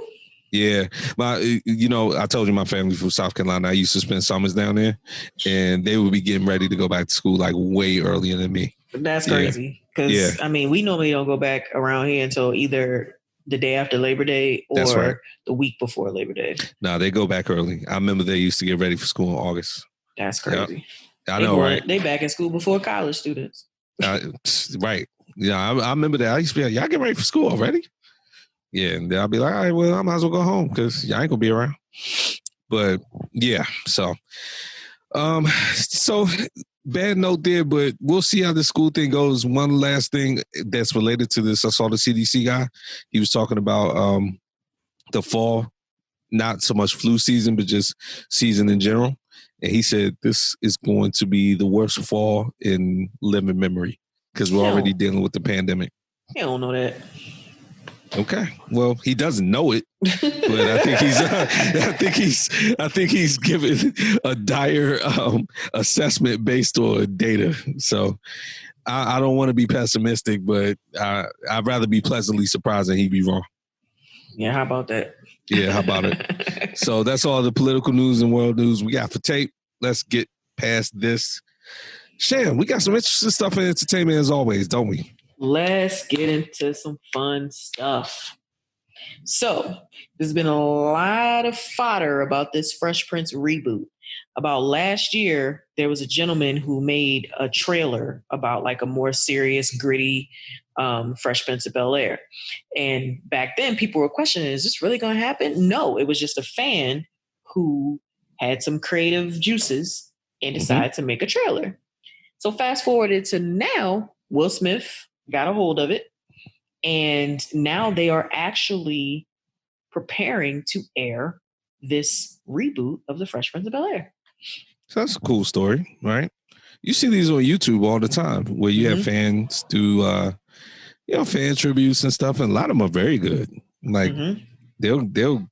Yeah, I told you my family from South Carolina. I used to spend summers down there, and they would be getting ready to go back to school like way earlier than me. That's crazy. Because I mean, we normally don't go back around here until either the day after Labor Day or the week before Labor Day. No, they go back early. I remember they used to get ready for school in August. That's crazy. Yep. I know, right? They back in school before college students. Right. Yeah, I remember that. I used to be like, y'all get ready for school already? Yeah, and then I'll be like, all right, well, I might as well go home because y'all ain't gonna be around. But yeah, so bad note there, but we'll see how the school thing goes. One last thing that's related to this, I saw the CDC guy. He was talking about the fall, not so much flu season, but just season in general. And he said this is going to be the worst fall in living memory because we're already dealing with the pandemic. You don't know that. Okay, well, he doesn't know it, but I think he's given a dire assessment based on data. So I don't want to be pessimistic, but I'd rather be pleasantly surprised than he be wrong. Yeah, how about that? Yeah, how about it? So that's all the political news and world news we got for tape. Let's get past this. Shan, we got some interesting stuff in entertainment as always, don't we? Let's get into some fun stuff. So there's been a lot of fodder about this Fresh Prince reboot. About last year, there was a gentleman who made a trailer about like a more serious, gritty Fresh Prince of Bel-Air. And back then, people were questioning, is this really going to happen? No, it was just a fan who had some creative juices and decided to make a trailer. So fast forwarded to now, Will Smith got a hold of it, and now they are actually preparing to air this reboot of the Fresh Prince of Bel-Air. So that's a cool story, right? You see these on YouTube all the time where you have fans do, fan tributes and stuff, and a lot of them are very good. Like they'll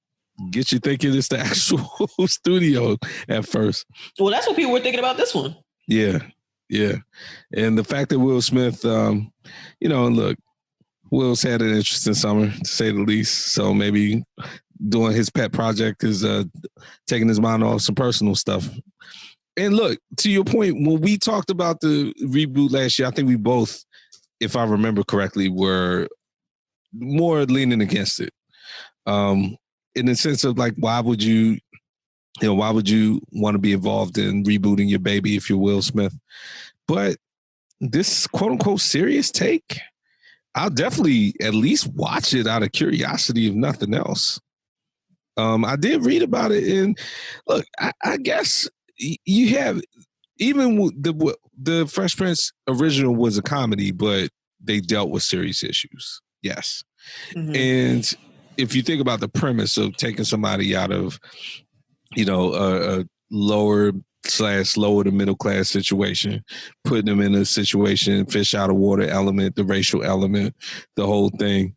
get you thinking it's the actual studio at first. Well, that's what people were thinking about this one. Yeah. Yeah. And the fact that Will Smith, look, Will's had an interesting summer, to say the least. So maybe doing his pet project is taking his mind off some personal stuff. And look, to your point, when we talked about the reboot last year, I think we both, if I remember correctly, were more leaning against it. In the sense of like, why would you want to be involved in rebooting your baby if you're Will Smith? But this quote unquote serious take, I'll definitely at least watch it out of curiosity, if nothing else. I did read about it, and look, I guess you have even the Fresh Prince original was a comedy, but they dealt with serious issues. Yes. Mm-hmm. And if you think about the premise of taking somebody out of, a lower to middle class situation, putting them in a situation, fish out of water element, the racial element, the whole thing,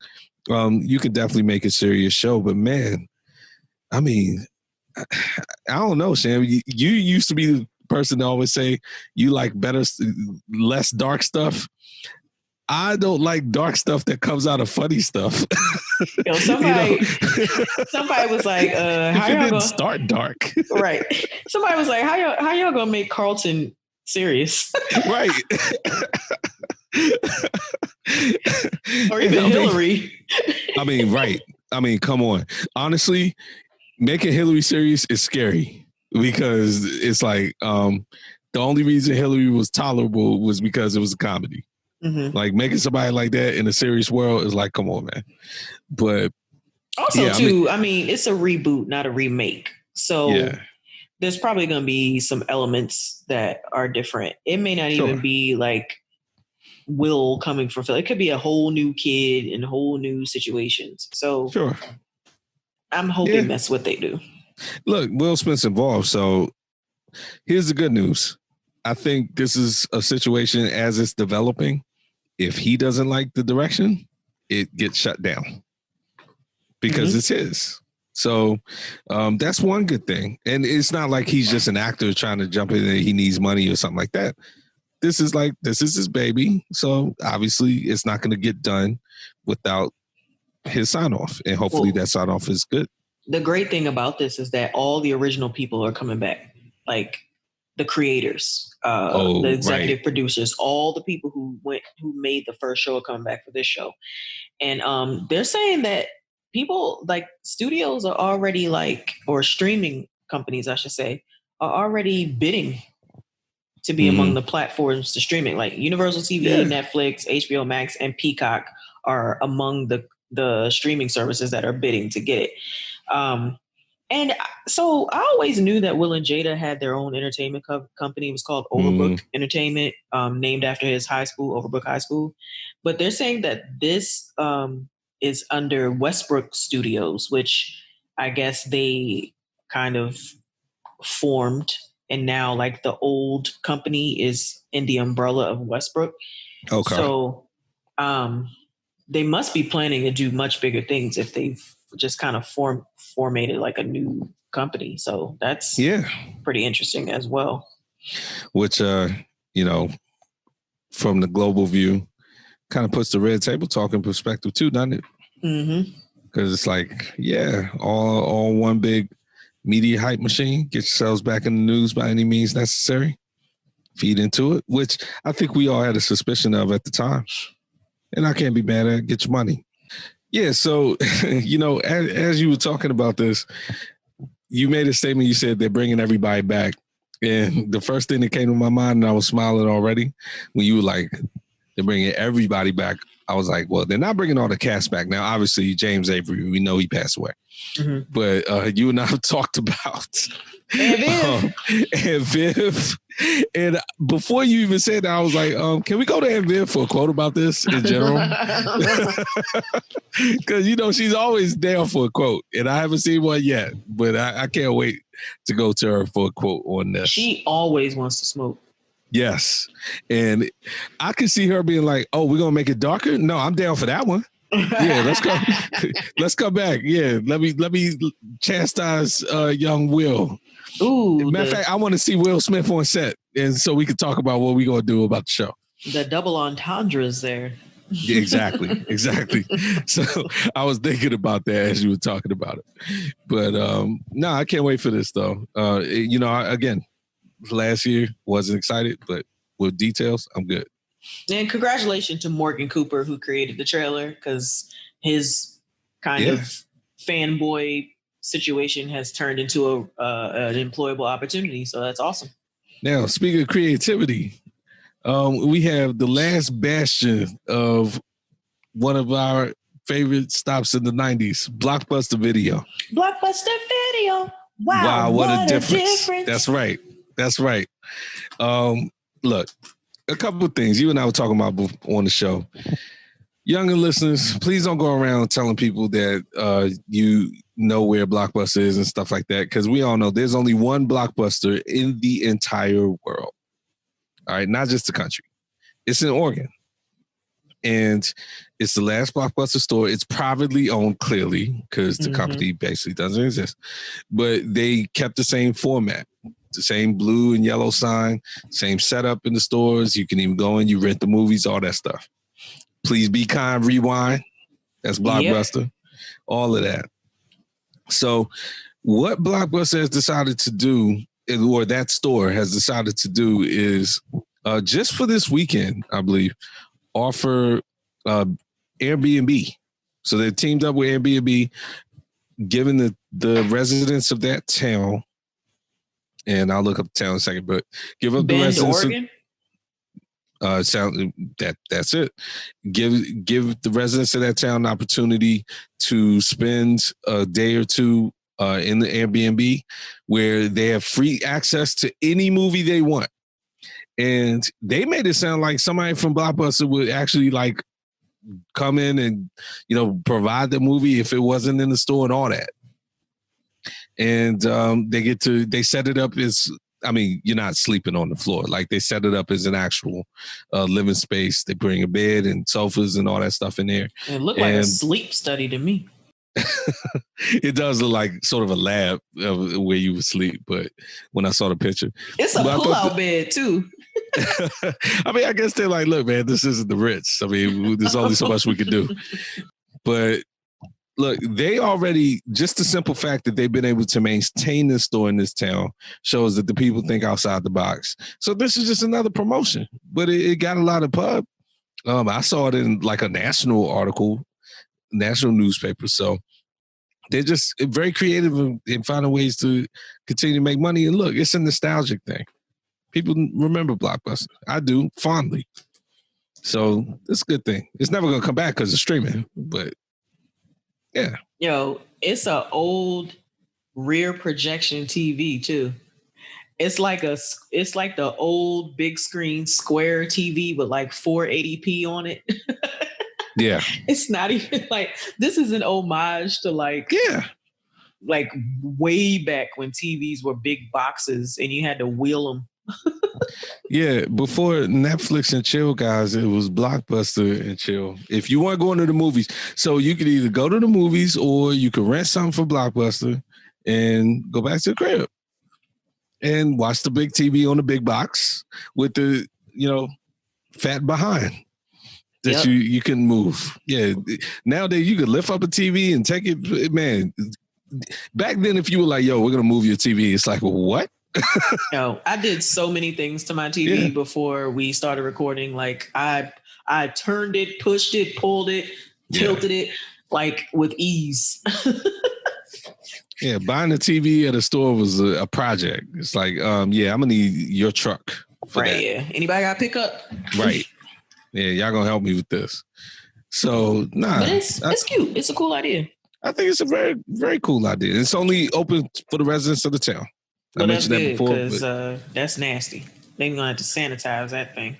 you could definitely make a serious show. But man, I mean, I don't know, Sam. You used to be the person to always say you like less dark stuff. I don't like dark stuff that comes out of funny stuff. Somebody was like, "How y'all gonna start dark?" Right. Somebody was like, "How y'all gonna make Carlton serious?" Right. Or even Hillary. Right. Come on. Honestly, making Hillary serious is scary because it's like the only reason Hillary was tolerable was because it was a comedy. Mm-hmm. Like making somebody like that in a serious world is like, come on, man. But also, it's a reboot, not a remake. So there's probably going to be some elements that are different. It may not even be like Will coming from Philly. It could be a whole new kid in whole new situations. So I'm hoping that's what they do. Look, Will Smith's involved. So here's the good news. I think this is a situation as it's developing. If he doesn't like the direction, it gets shut down because it's his. So that's one good thing. And it's not like he's just an actor trying to jump in and he needs money or something like that. This is his baby. So obviously it's not going to get done without his sign off. And hopefully that sign off is good. The great thing about this is that all the original people are coming back. Like the creators, the executive producers, all the people who made the first show are coming back for this show. And they're saying that people like studios are already or streaming companies, I should say, are already bidding to be among the platforms to streaming. Like Universal TV, Netflix, HBO Max, and Peacock are among the streaming services that are bidding to get it. And so I always knew that Will and Jada had their own entertainment company. It was called Overbrook Entertainment, named after his high school, Overbrook High School. But they're saying that this is under Westbrook Studios, which I guess they kind of formed. And now like the old company is in the umbrella of Westbrook. Okay. So they must be planning to do much bigger things if they've just kind of formatted like a new company. So that's pretty interesting as well. Which, from the global view, kind of puts the Red Table Talk in perspective too, doesn't it? Mm-hmm. Because it's like, all one big media hype machine. Get yourselves back in the news by any means necessary. Feed into it, which I think we all had a suspicion of at the time. And I can't be mad at it. Get your money. Yeah, so, as you were talking about this, you made a statement. You said they're bringing everybody back. And the first thing that came to my mind, and I was smiling already, when you were like, they're bringing everybody back. I was like, well, they're not bringing all the cast back. Now, obviously, James Avery, we know he passed away. Mm-hmm. But you and I have talked about and Viv. And before you even said that, I was like, can we go to Aunt Viv for a quote about this in general? Because, she's always down for a quote. And I haven't seen one yet. But I can't wait to go to her for a quote on this. She always wants to smoke. Yes. And I could see her being like, oh, we're going to make it darker? No, I'm down for that one. Yeah, let's go. Let's come back. Yeah, let me chastise young Will. Ooh. Matter of fact, I want to see Will Smith on set, and so we can talk about what we're going to do about the show. The double entendres there. Yeah, exactly. So I was thinking about that as you were talking about it. But no, I can't wait for this though. Again, last year wasn't excited, but with details, I'm good. And congratulations to Morgan Cooper, who created the trailer, because his kind of fanboy situation has turned into an employable opportunity. So that's awesome. Now, speaking of creativity, we have the last bastion of one of our favorite stops in the 90s, Blockbuster Video. Blockbuster Video. Wow, what a difference. That's right. Look, a couple of things you and I were talking about on the show. Younger listeners, please don't go around telling people that you know where Blockbuster is and stuff like that, because we all know there's only one Blockbuster in the entire world. All right, not just the country. It's in Oregon. And it's the last Blockbuster store. It's privately owned, clearly, because the company basically doesn't exist. But they kept the same format, the same blue and yellow sign, same setup in the stores. You can even go in, you rent the movies, all that stuff. Please Be Kind, Rewind. That's Blockbuster. All of that. So what Blockbuster has decided to do, or that store has decided to do, is just for this weekend, I believe, offer Airbnb. So they teamed up with Airbnb, giving the residents of that town, and I'll look up the town in a second, but give up the residents Oregon? That's it. Give the residents of that town an opportunity to spend a day or two in the Airbnb where they have free access to any movie they want. And they made it sound like somebody from Blockbuster would actually like come in and, provide the movie if it wasn't in the store and all that. And they set it up as, you're not sleeping on the floor. Like, they set it up as an actual living space. They bring a bed and sofas and all that stuff in there. It looked like a sleep study to me. It does look like sort of a lab where you would sleep, but when I saw the picture, it's a pull-out bed too. I guess they're like, look, man, this isn't the Ritz. There's only so much we can do. But look, they already, just the simple fact that they've been able to maintain this store in this town shows that the people think outside the box. So this is just another promotion, but it got a lot of pub. I saw it in like a national article, national newspaper. So they're just very creative in finding ways to continue to make money. And look, it's a nostalgic thing. People remember Blockbuster. I do, fondly. So it's a good thing. It's never going to come back because of streaming, but yeah. Yo, it's an old rear projection TV too. It's like the old big screen square TV with like 480p on it. Yeah. It's not even like, this is an homage to like way back when TVs were big boxes and you had to wheel them. Yeah, before Netflix and chill, guys, it was Blockbuster and chill. If you weren't going to the movies, so you could either go to the movies or you could rent something for Blockbuster and go back to the crib and watch the big TV on the big box with the, fat behind that you can move. Yeah, nowadays you could lift up a TV and take it. Man, back then if you were like, yo, we're going to move your TV, it's like, well, what? No, I did so many things to my TV before we started recording. Like I turned it, pushed it, pulled it, tilted it, like with ease. Yeah, buying a TV at a store was a project. It's like, I'm gonna need your truck for that. Yeah. Anybody got pickup? Right. Yeah, y'all gonna help me with this. So but it's cute. It's a cool idea. I think it's a very, very cool idea. It's only open for the residents of the town. Well, I mentioned that before, because that's nasty. They're gonna have to sanitize that thing.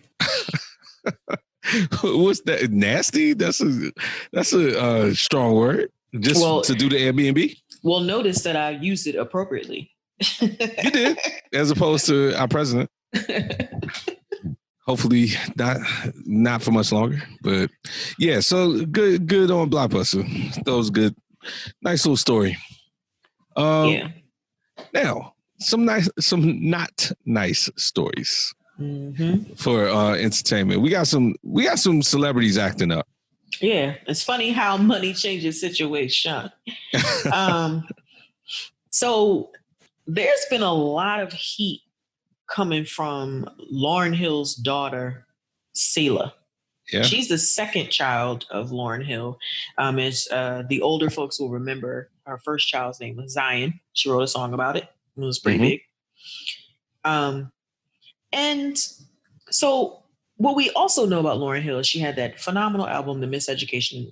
What's that? Nasty? That's a strong word. Just to do the Airbnb. Well, notice that I used it appropriately. You did, as opposed to our president. Hopefully not for much longer. But yeah, so good on Blockbuster. That was good. Nice little story. Now, some not nice stories for entertainment. We got some celebrities acting up. Yeah, it's funny how money changes situation. So there's been a lot of heat coming from Lauryn Hill's daughter, Selah. Yeah. She's the second child of Lauryn Hill. As the older folks will remember, her first child's name was Zion. She wrote a song about it. It was pretty big. And so what we also know about Lauryn Hill is she had that phenomenal album, The Miseducation,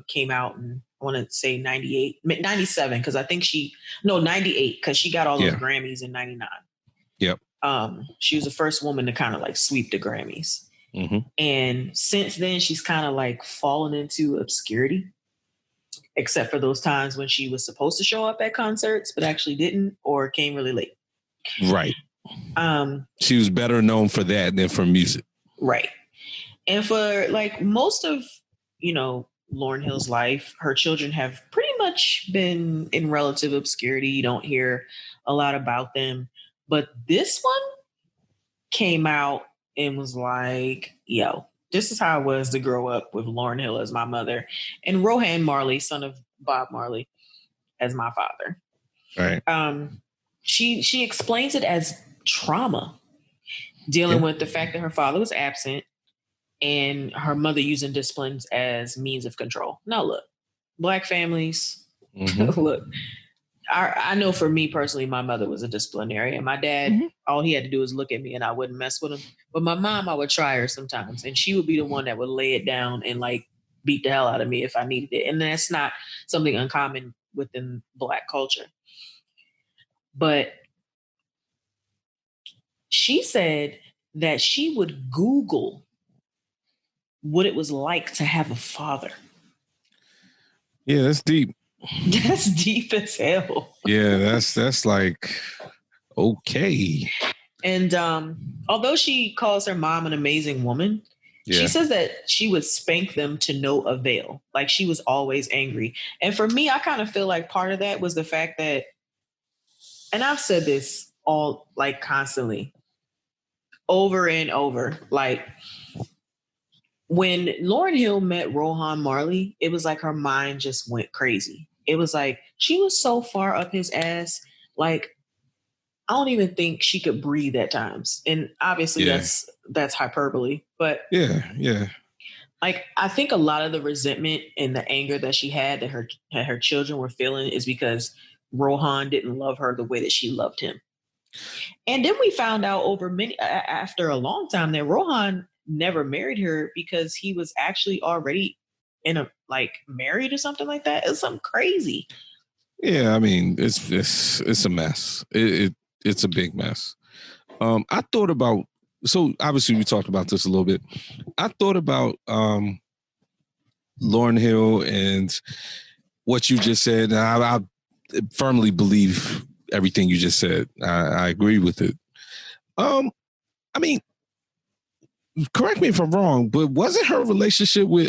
came out in, I want to say 97, because I think 98, because she got all those Grammys in 99. Yep. She was the first woman to kind of like sweep the Grammys. Mm-hmm. And since then, she's kind of like fallen into obscurity, except for those times when she was supposed to show up at concerts, but actually didn't or came really late. Right. She was better known for that than for music. Right. And for like most of, Lauryn Hill's life, her children have pretty much been in relative obscurity. You don't hear a lot about them. But this one came out and was like, yo, this is how it was to grow up with Lauryn Hill as my mother and Rohan Marley, son of Bob Marley, as my father. Right. She explains it as trauma, dealing with the fact that her father was absent and her mother using disciplines as means of control. Now, look, Black families, look, I know for me personally, my mother was a disciplinarian. My dad, all he had to do was look at me and I wouldn't mess with him. But my mom, I would try her sometimes and she would be the one that would lay it down and like beat the hell out of me if I needed it. And that's not something uncommon within Black culture. But she said that she would Google what it was like to have a father. Yeah, that's deep. That's deep as hell. Yeah, that's like, okay. And although she calls her mom an amazing woman, she says that she would spank them to no avail. Like she was always angry. And for me, I kind of feel like part of that was the fact that, and I've said this all like constantly, over and over, like, when Lauryn Hill met Rohan Marley, it was like her mind just went crazy. It was like she was so far up his ass, like I don't even think she could breathe at times. And obviously that's hyperbole, but yeah. Like I think a lot of the resentment and the anger that she had that her children were feeling is because Rohan didn't love her the way that she loved him. And then we found out after a long time that Rohan never married her because he was actually already married or something like that. It's something crazy. Yeah, I mean, it's a mess. It's a big mess. I thought about, so obviously we talked about this a little bit. I thought about Lauryn Hill and what you just said. And I firmly believe everything you just said. I agree with it. I mean, correct me if I'm wrong, but wasn't her relationship with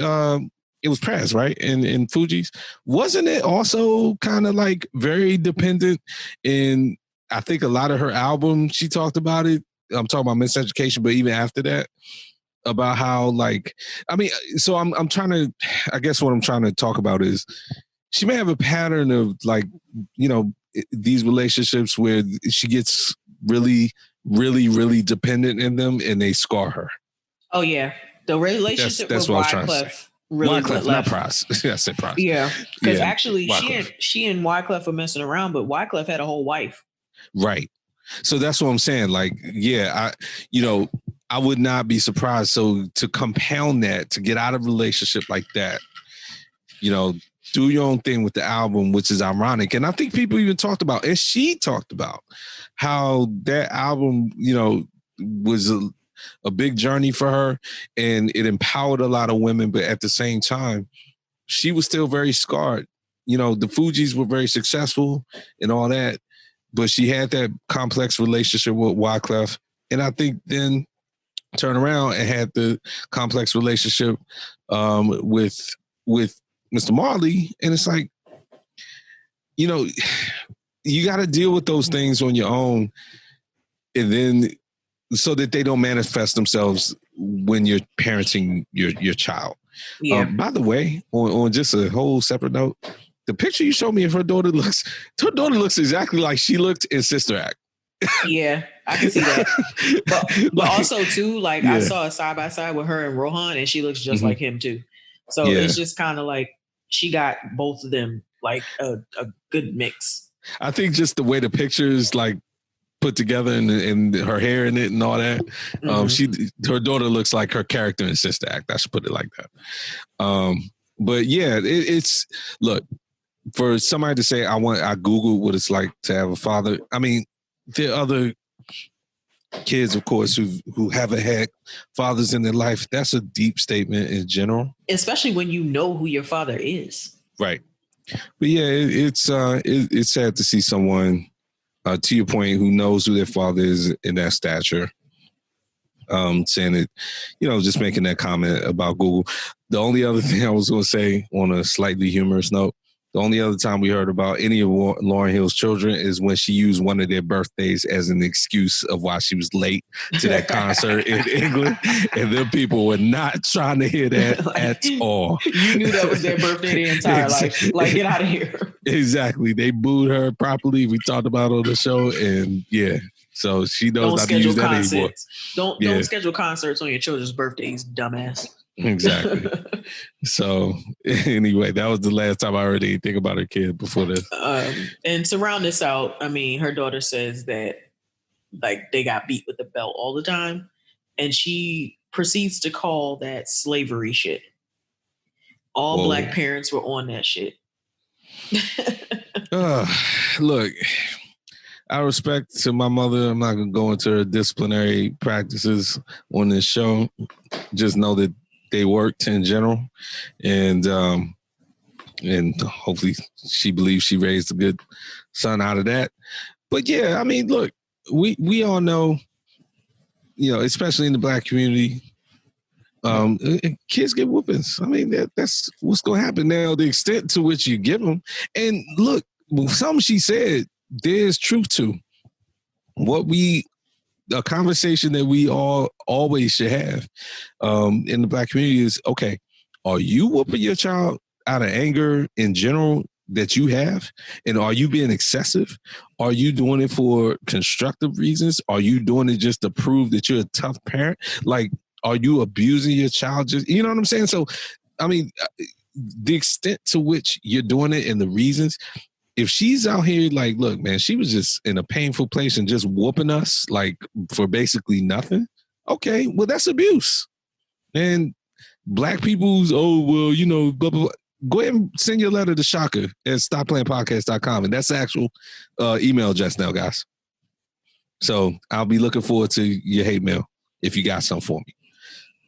it was Praz, right? In Fugees, wasn't it also kind of like very dependent? In I think a lot of her album, she talked about it. I'm talking about Miseducation, but even after that, about how like, I mean, so I'm trying to, I guess what I'm trying to talk about is she may have a pattern of like, these relationships where she gets really, really, really dependent in them and they scar her. Oh yeah, the relationship that's with what I was trying to say. really Wyclef, not Praz. Yeah, I said Praz. Yeah, because actually she and Wyclef were messing around, but Wyclef had a whole wife. Right. So that's what I'm saying. Like, yeah, I would not be surprised. So to compound that, to get out of a relationship like that, do your own thing with the album, which is ironic. And I think people even talked about, and she talked about how that album, was a big journey for her and it empowered a lot of women. But at the same time, she was still very scarred. The Fugees were very successful and all that, but she had that complex relationship with Wyclef. And I think then turned around and had the complex relationship with Mr. Marley. And it's like, you got to deal with those things on your own. And then so that they don't manifest themselves when you're parenting your child. Yeah. By the way, on just a whole separate note, the picture you showed me of her daughter looks exactly like she looked in Sister Act. Yeah, I can see that. But also too, like I saw a side by side with her and Rohan, and she looks just like him too. So it's just kind of like she got both of them like a good mix. I think just the way the picture is like put together and her hair in it and all that. Her daughter looks like her character in Sister Act. I should put it like that. But yeah, it's look, for somebody to say I Googled what it's like to have a father. I mean, there are other kids, of course, who haven't had fathers in their life. That's a deep statement in general. Especially when you know who your father is. Right. But yeah, it's sad to see someone, to your point, who knows who their father is in that stature. Saying it, just making that comment about Google. The only other thing I was going to say on a slightly humorous note, the only other time we heard about any of Lauryn Hill's children is when she used one of their birthdays as an excuse of why she was late to that concert in England. And them people were not trying to hear that at all. You knew that was their birthday the entire life. Like, get out of here. Exactly. They booed her properly. We talked about it on the show. And yeah. So she knows not to use that anymore. Don't schedule concerts on your children's birthdays, dumbass. Exactly. So anyway, that was the last time I heard anything about her kid before this. And to round this out, I mean, her daughter says that like they got beat with the belt all the time. And she proceeds to call that slavery shit. All Black parents were on that shit. Look, I respect to my mother. I'm not going to go into her disciplinary practices on this show. Just know that they worked in general. And hopefully she believes she raised a good son out of that. But yeah, I mean, look, we all know, especially in the Black community, kids get whoopings. I mean, that's what's going to happen. Now, the extent to which you give them. And look, something she said, there's truth to a conversation that we all always should have in the Black community is, okay, are you whooping your child out of anger in general that you have? And are you being excessive? Are you doing it for constructive reasons? Are you doing it just to prove that you're a tough parent? Like, are you abusing your child? You know what I'm saying? So, I mean, the extent to which you're doing it and the reasons, if she's out here like, look, man, she was just in a painful place and just whooping us like for basically nothing. Okay, well, that's abuse. And Black people's, blah, blah, blah. Go ahead and send your letter to Shaka at stopplayinpodcast.com. And that's the actual email address now, guys. So I'll be looking forward to your hate mail if you got something for me.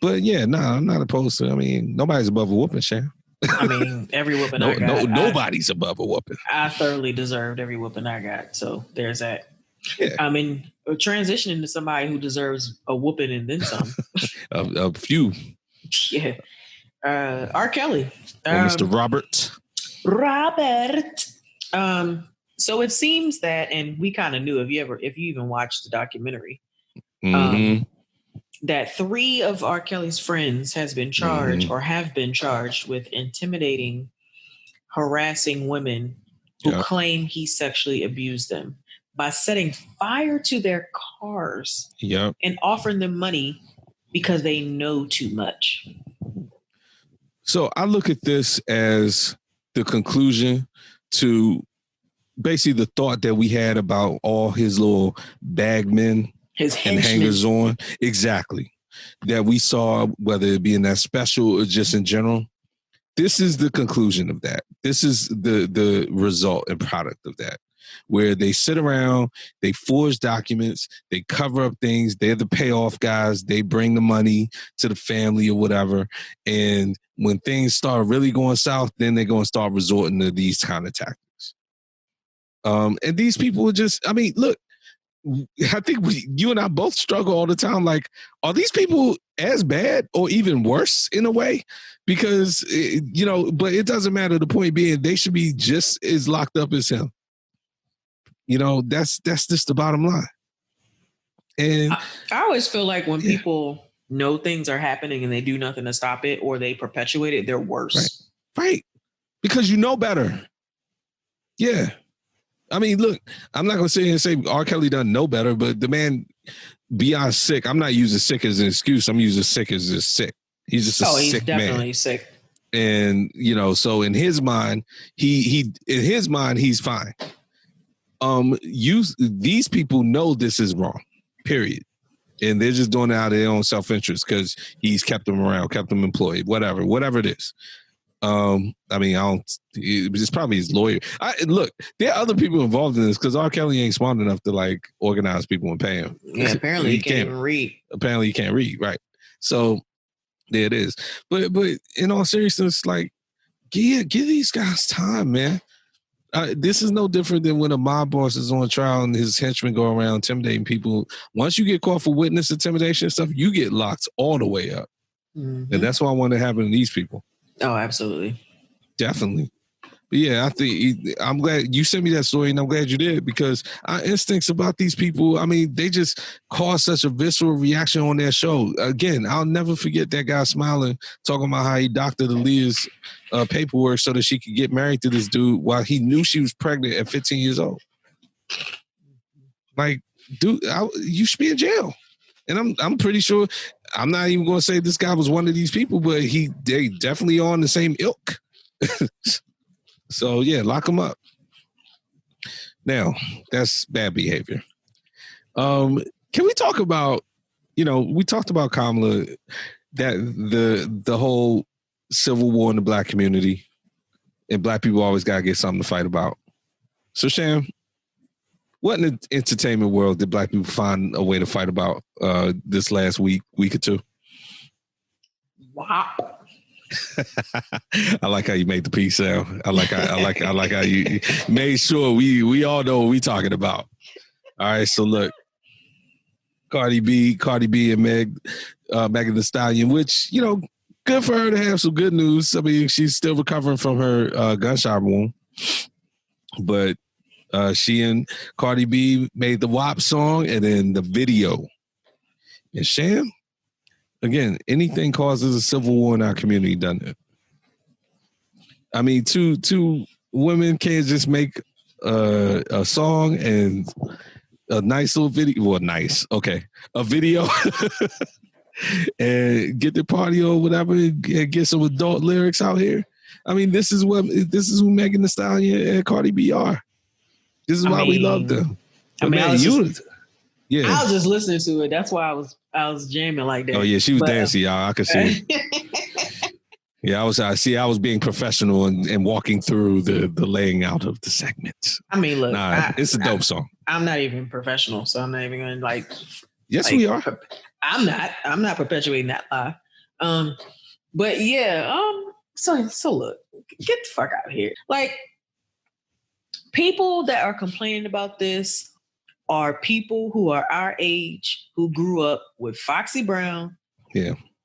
But yeah, I'm not opposed to, I mean, nobody's above a whooping, Shan. I mean, every whooping I got. Nobody's above a whooping. I thoroughly deserved every whooping I got. So there's that. Yeah. I mean, transitioning to somebody who deserves a whooping and then some. a few. Yeah. R. Kelly. Mr. Robert. So it seems that, and we kind of knew if you even watched the documentary, that 3 of R. Kelly's friends has been charged or have been charged with intimidating, harassing women who claim he sexually abused them by setting fire to their cars and offering them money because they know too much. So I look at this as the conclusion to basically the thought that we had about all his little bagmen and hangers on. Exactly. That we saw, whether it be in that special or just in general. This is the conclusion of that. This is the result and product of that, where they sit around, they forge documents, they cover up things. They're the payoff guys. They bring the money to the family or whatever. And when things start really going south, then they're going to start resorting to these kind of tactics. And these people are just, I mean, look, I think you and I both struggle all the time. Like, are these people as bad or even worse in a way? Because, but it doesn't matter. The point being, they should be just as locked up as him. That's just the bottom line. And I always feel like when people know things are happening and they do nothing to stop it or they perpetuate it, they're worse. Right. Because you know better. Yeah. I mean, look, I'm not going to sit here and say R. Kelly doesn't know better, but the man beyond sick. I'm not using sick as an excuse. I'm using sick as just sick. He's just a sick man. He's definitely sick. And, so in his mind, he's fine. These people know this is wrong, period. And they're just doing it out of their own self-interest because he's kept them around, kept them employed, whatever it is. I mean, it's probably his lawyer. Look, there are other people involved in this because R. Kelly ain't smart enough to like organize people and pay him. Yeah, apparently he can't even read. Apparently he can't read, right? So there it is. But in all seriousness, like, give these guys time, man. This is no different than when a mob boss is on trial and his henchmen go around intimidating people. Once you get caught for witness intimidation and stuff, you get locked all the way up. Mm-hmm. And that's what I want to happen to these people. Oh, absolutely. Definitely. But yeah, I think I'm glad you sent me that story, and I'm glad you did, because our instincts about these people, I mean, they just cause such a visceral reaction on their show. Again, I'll never forget that guy smiling, talking about how he doctored Aaliyah's paperwork so that she could get married to this dude while he knew she was pregnant at 15 years old. Like, dude, you should be in jail. And I'm pretty sure, I'm not even going to say this guy was one of these people, but they definitely are on the same ilk. So yeah, lock him up. Now, that's bad behavior. Can we talk about, we talked about Kamala, that the whole civil war in the black community, and black people always got to get something to fight about. So Sham, what in the entertainment world did black people find a way to fight about this last week or two? Wow. I like how you made the peace sound. I like how you made sure we all know what we talking about. All right, so look, Cardi B and Megan Thee Stallion, which, good for her to have some good news. I mean, she's still recovering from her gunshot wound, but she and Cardi B made the WAP song and then the video. And Sham, again, anything causes a civil war in our community, doesn't it? I mean, two women can't just make a song and a nice little video. Well, nice, okay, a video, and get the party or whatever, and get some adult lyrics out here. I mean, this is who Megan Thee Stallion and Cardi B are. This is why we love them. But I was just listening to it. That's why I was jamming like that. Oh yeah, she was dancing, y'all. I could see. Yeah, I was being professional and walking through the laying out of the segment. I mean, look, it's a dope song. I'm not even professional, so I'm not even going to Yes, we are. I'm not perpetuating that lie. But yeah, so look, get the fuck out of here. Like, people that are complaining about this are people who are our age, who grew up with Foxy Brown,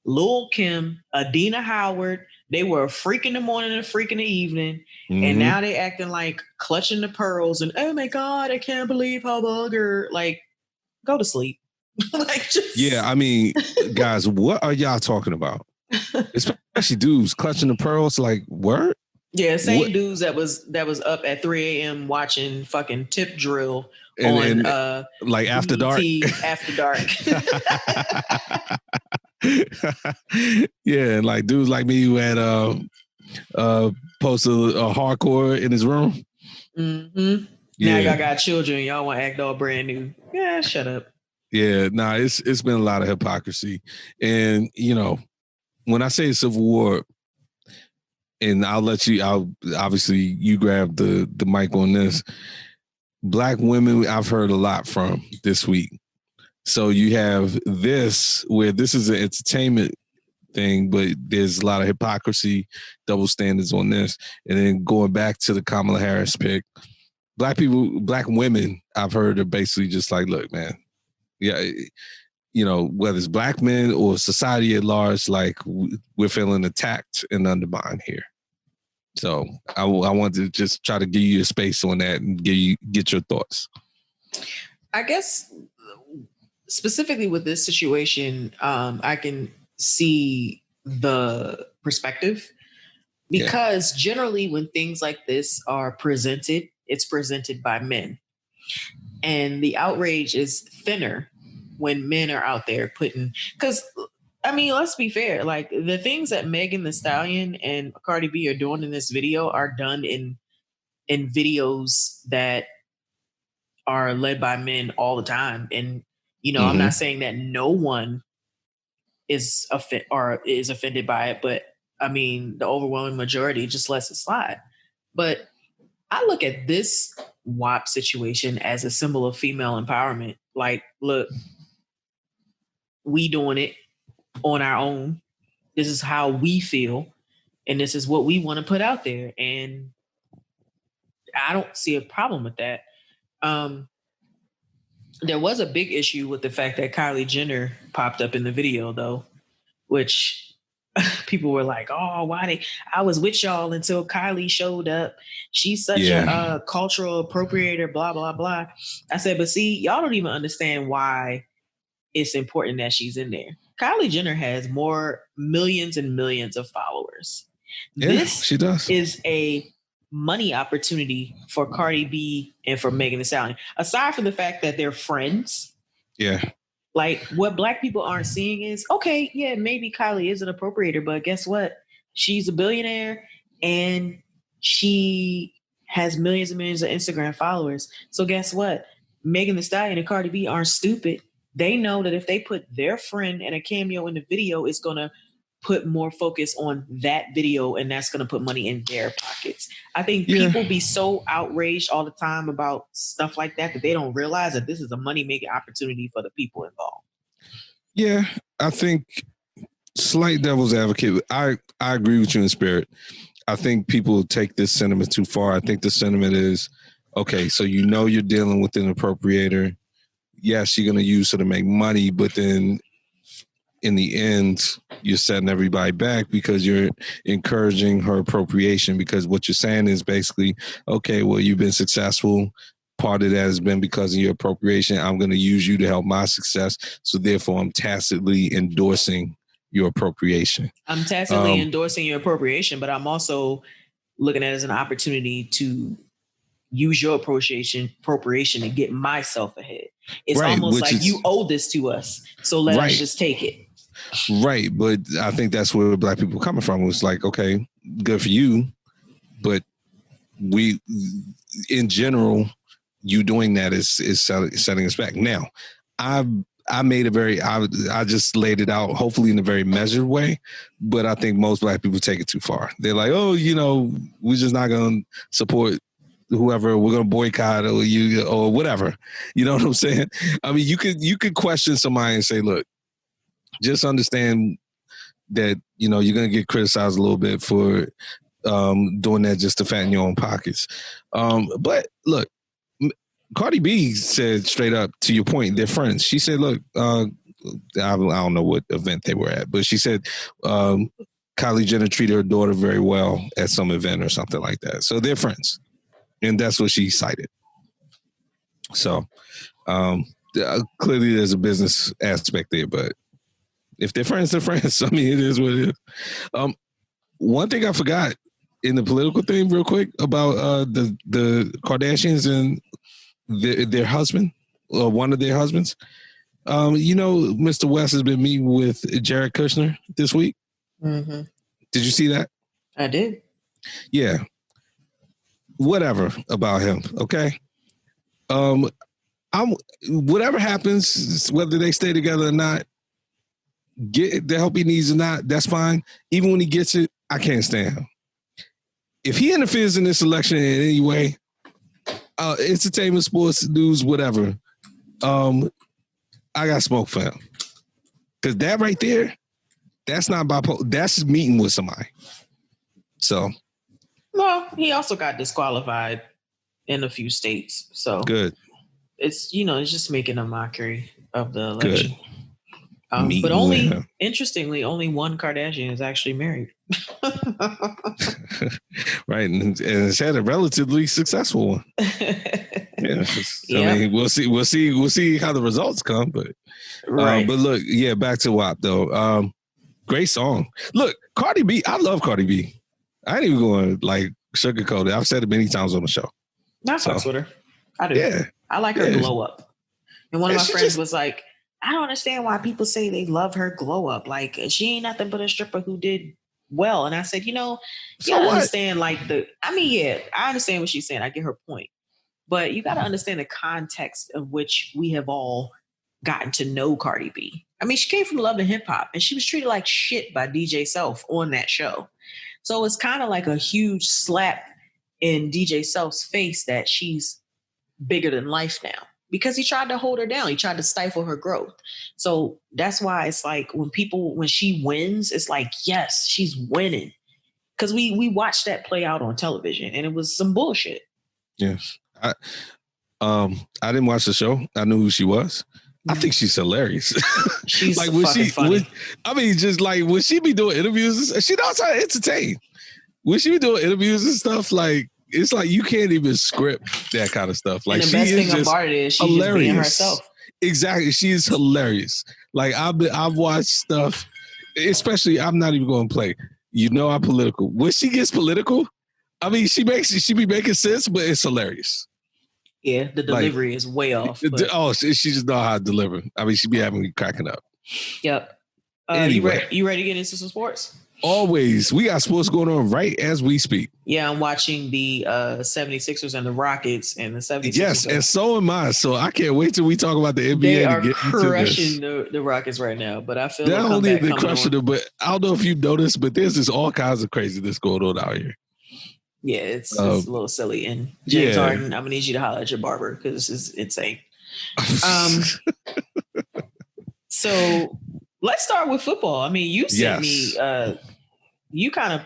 Lil' Kim, Adina Howard. They were a freak in the morning and a freak in the evening. Mm-hmm. And now they acting like clutching the pearls and, oh my God, I can't believe how vulgar. Like, go to sleep. Yeah, I mean, guys, what are y'all talking about? Especially dudes clutching the pearls, like, word? Yeah, same dudes that was up at 3 a.m. watching fucking Tip Drill on like After Dark. After Dark. Yeah, and like dudes like me who had posted a hardcore in his room. Mm-hmm. Yeah. Now y'all got children, y'all want to act all brand new. Yeah, shut up. Yeah, it's been a lot of hypocrisy. And when I say civil war, and obviously you grab the mic on this. Black women, I've heard a lot from this week. So you have this, where this is an entertainment thing, but there's a lot of hypocrisy, double standards on this. And then going back to the Kamala Harris pick, black women, I've heard are basically just like, look, man, yeah, whether it's black men or society at large, like we're feeling attacked and undermined here. So I wanted to just try to give you a space on that and get your thoughts. I guess specifically with this situation, I can see the perspective, because generally when things like this are presented, it's presented by men. And the outrage is thinner when men are out there because I mean, let's be fair. Like, the things that Megan Thee Stallion and Cardi B are doing in this video are done in videos that are led by men all the time. And, mm-hmm. I'm not saying that no one is offended by it, but I mean, the overwhelming majority just lets it slide. But I look at this WAP situation as a symbol of female empowerment. Like, look, we doing it on our own. This is how we feel. And this is what we want to put out there. And I don't see a problem with that. There was a big issue with the fact that Kylie Jenner popped up in the video, though, which people were like, oh, I was with y'all until Kylie showed up. She's such a cultural appropriator, blah, blah, blah. I said, but see, y'all don't even understand why it's important that she's in there. Kylie Jenner has millions and millions of followers. Yeah, this she does. Is a money opportunity for Cardi B and for Megan Thee Stallion. Aside from the fact that they're friends. Yeah. Like, what Black people aren't seeing is, okay, yeah, maybe Kylie is an appropriator, but guess what? She's a billionaire and she has millions and millions of Instagram followers. So guess what? Megan Thee Stallion and Cardi B aren't stupid. They know that if they put their friend and a cameo in the video, it's going to put more focus on that video, and that's going to put money in their pockets. I think people be so outraged all the time about stuff like that they don't realize that this is a money-making opportunity for the people involved. Yeah, I think slight devil's advocate. I agree with you in spirit. I think people take this sentiment too far. I think the sentiment is, okay, so you're dealing with an appropriator. Yes, you're going to use her to make money, but then in the end, you're setting everybody back because you're encouraging her appropriation, because what you're saying is basically, okay, well, you've been successful. Part of that has been because of your appropriation. I'm going to use you to help my success. So therefore, I'm tacitly endorsing your appropriation. I'm tacitly endorsing your appropriation, but I'm also looking at it as an opportunity to use your appropriation to get myself ahead. It's almost like you owe this to us. So let us just take it. Right. But I think that's where Black people are coming from. It was like, okay, good for you. But we, in general, you doing that is setting us back. Now, I just laid it out, hopefully in a very measured way, but I think most Black people take it too far. They're like, oh, we're just not going to support whoever, we're going to boycott or whatever. You know what I'm saying? I mean, you could question somebody and say, look, just understand that, you're going to get criticized a little bit for doing that just to fatten your own pockets. But look, Cardi B said straight up, to your point, they're friends. She said, look, I don't know what event they were at, but she said Kylie Jenner treated her daughter very well at some event or something like that. So they're friends. And that's what she cited. So clearly there's a business aspect there, but if they're friends, they're friends. I mean, it is what it is. One thing I forgot in the political thing real quick about the Kardashians and their husband, or one of their husbands. Mr. West has been meeting with Jared Kushner this week. Mm-hmm. Did you see that? I did. Yeah. Whatever about him, okay? Whatever happens, whether they stay together or not, get the help he needs or not, that's fine. Even when he gets it, I can't stand him. If he interferes in this election in any way, entertainment, sports, news, whatever, I got smoke for him. Because that right there, that's not bipolar. That's meeting with somebody. So. Well, he also got disqualified in a few states. So. Good. It's, it's just making a mockery of the election. Good. But interestingly, only one Kardashian is actually married. Right. And it's had a relatively successful one. Yeah. I mean, we'll see how the results come, but right. But look, yeah, back to WAP though. Great song. Look, Cardi B, I love Cardi B. I ain't even going to sugarcoat it. I've said it many times on the show. I fucks with her. I do. Yeah. I like her glow up. And one of my friends was like, I don't understand why people say they love her glow up. Like, she ain't nothing but a stripper who did well. And I said, you don't understand I understand what she's saying. I get her point. But you got to understand the context of which we have all gotten to know Cardi B. I mean, she came from Love and Hip Hop, and she was treated like shit by DJ Self on that show. So it's kind of like a huge slap in DJ Self's face that she's bigger than life now, because he tried to hold her down. He tried to stifle her growth. So that's why it's like when she wins, it's like, yes, she's winning. Because we watched that play out on television, and it was some bullshit. Yes. I didn't watch the show. I knew who she was. I think she's hilarious. She's like, funny. When she be doing interviews, she knows how to entertain. When she be doing interviews and stuff, like, it's like you can't even script that kind of stuff. Like, and the best thing about it is she's hilarious. Just being herself. Exactly. She is hilarious. Like, I've watched stuff, especially, I'm not even going to play. You know, I'm political. When she gets political, I mean, she be making sense, but it's hilarious. Yeah, the delivery is way off. She just know how to deliver. I mean, she be having me cracking up. Yep. Anyway. You ready to get into some sports? Always. We got sports going on right as we speak. Yeah, I'm watching the 76ers and the Rockets and the 76ers. Yes, and so am I. So I can't wait till we talk about the NBA. They are crushing the Rockets right now, but I feel not only they're crushing them, but I don't know if you noticed, but there's just all kinds of craziness going on out here. Yeah, it's a little silly. And James Harden, I'm gonna need you to holler at your barber because this is insane. So let's start with football. I mean, you sent me, you kind of,